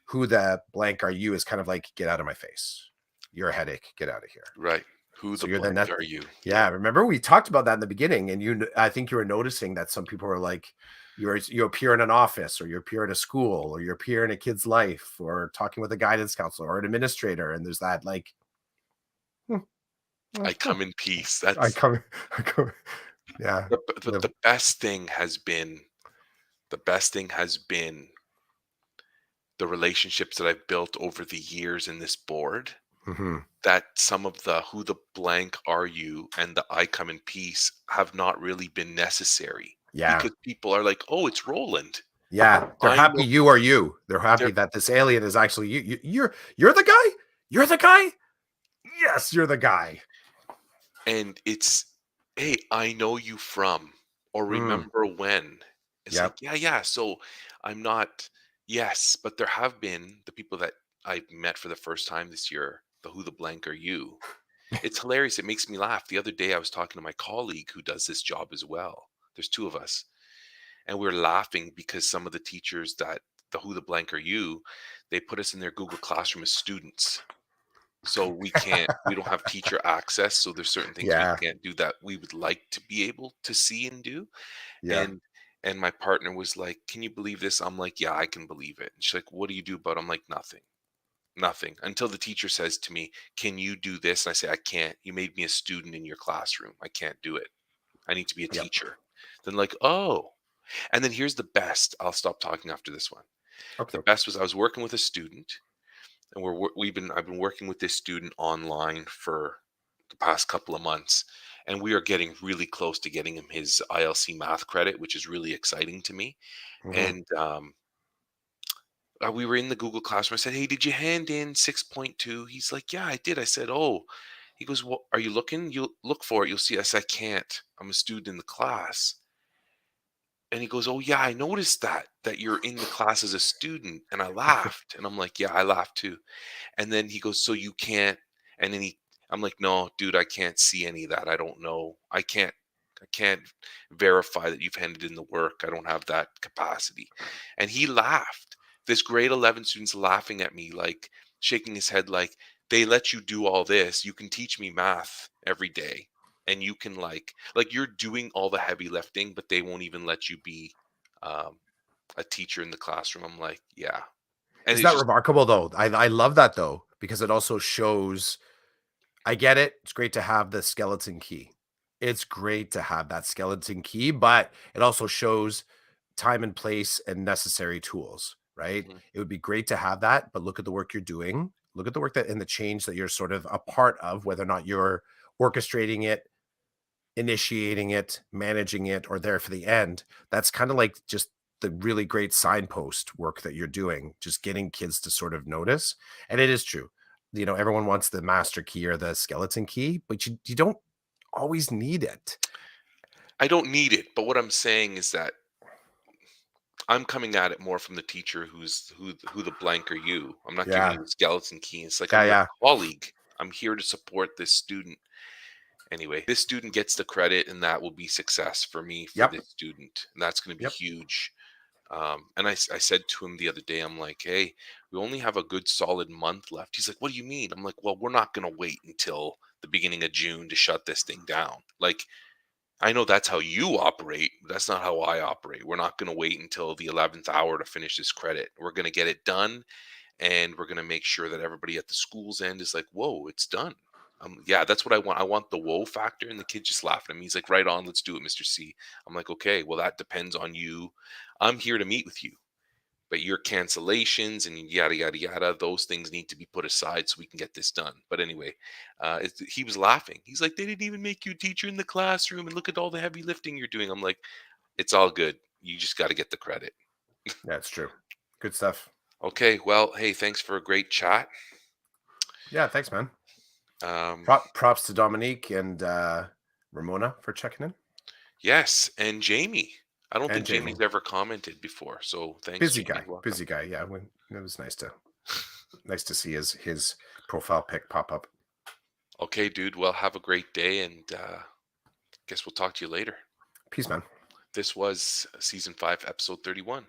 who the blank are you, is kind of like, get out of my face. You're a headache. Get out of here. Right. Who So the you're the blank net. are you? Yeah. Yeah, remember we talked about that in the beginning, and I think you were noticing that some people are like, you appear in an office, or you appear in a school, or you appear in a kid's life, or talking with a guidance counselor or an administrator, and there's that like, hmm, I huh, come in peace. I That's come, I come, yeah, the, the best thing has been the best thing has been the relationships that I've built over the years in this board, Mhm. that some of the "Who the blank are you?" and the "I come in peace" have not really been necessary Yeah. because people are like, "Oh, it's Roland. Yeah. They're I happy know." you are you. They're They're happy that this alien is actually you. You're the guy? You're the guy? Yes, you're the guy. and it's, "Hey, I know you from," or Mm. "Remember when." It's like, Yep. "Yeah, yeah." So I'm not, yes, but there have been the people that I met for the first time this year, the "Who the blank are you?" It's hilarious. It makes me laugh. The other day, I was talking to my colleague who does this job as well. There's 2 of us, and we're laughing because some of the teachers that the "Who the blank are you?" they put us in their Google Classroom as students. So we don't have teacher access, so there's certain things we Yeah. can't do that we would like to be able to see and do, Yeah. and my partner was like, "Can you believe this?" I'm like, "Yeah, I can believe it." And she's like, "What do you do about it?" I'm like, "Nothing. Nothing." Until the teacher says to me, "Can you do this?" And I say, "I can't. You made me a student in your classroom. I can't do it. I need to be a Yep. teacher." Then like, "Oh." And then here's the best. I'll stop talking after this one. Okay. The Okay. best was I was working with a student, and I've been working with this student online for the past couple of months, and we are getting really close to getting him his ILC math credit, which is really exciting to me. Mhm. And we were in the Google Classroom. I said, "Hey, did you hand in 6.2?" He's like, "Yeah, I did." I said, "Oh." He goes, "Well, are you looking? You'll look for it. You'll see." I said, "I can't. I'm a student in the class." And he goes, "Oh yeah, I noticed that you're in the class as a student." And I laughed, and I'm like, "Yeah, I laughed too." And then he goes, "So you can't," and then I'm like, "No, dude, I can't see any of that. I don't know. I can't verify that you've handed in the work. I don't have that capacity." And he laughed. This grade 11 student's laughing at me, like shaking his head like, "They let you do all this. You can teach me math every day. And you can like you're doing all the heavy lifting, but they won't even let you be um, a teacher in the classroom." I'm like, "Yeah." And Isn't it's that just, remarkable though? I love that though, because it also shows I get it. It's great to have the skeleton key. It's great to have that skeleton key, but it also shows time and place and necessary tools, right? mhm. It would be great to have that, but look at the work you're doing. Look at the work that and the change that you're sort of a part of, whether or not you're orchestrating it, initiating it, managing it, or there for the end. That's kind of like just the really great signpost work that you're doing, just getting kids to sort of notice. And it is true. You know, everyone wants the master key or the skeleton key, but you don't always need it. I don't need it, but what I'm saying is that I'm coming at it more from the teacher who the blank are you. I'm not giving Yeah. you the skeleton key. It's like Yeah. I'm your Yeah. colleague. I'm here to support this student. Anyway, this student gets the credit, and that will be success for me for Yep. this student, and that's going to be Yep. huge. And I said to him the other day, I'm like, "Hey, we only have a good solid month left." He's like, "What do you mean?" I'm like, "Well, we're not going to wait until the beginning of June to shut this thing down. Like, I know that's how you operate. But that's not how I operate. We're not going to wait until the 11th hour to finish this credit. We're going to get it done, and we're going to make sure that everybody at the school's end is like, 'Whoa, it's done.'" Yeah, that's what I want. I want the whoa factor, and the kid just laughing at me. He's like, "Right on, let's do it, Mr. C." I'm like, "Okay, well, that depends on you. I'm here to meet with you, but your cancellations and yada yada yada, those things need to be put aside so we can get this done." But anyway, he was laughing. He's like, "They didn't even make you a teacher in the classroom, and look at all the heavy lifting you're doing." I'm like, "It's all good. You just got to get the credit." That's true. Good stuff. Okay, well, hey, thanks for a great chat. Yeah. Thanks, man. Um, Props to Dominique and Ramona for checking in, yes, and Jamie. I don't and think Jamie. Jamie's ever commented before, so thanks, Busy Jamie. guy. Welcome. Busy guy. Yeah. When it was nice to see his profile pic pop up. Okay, dude. Well, have a great day, and guess we'll talk to you later. Peace, man. This was season 5, episode 31.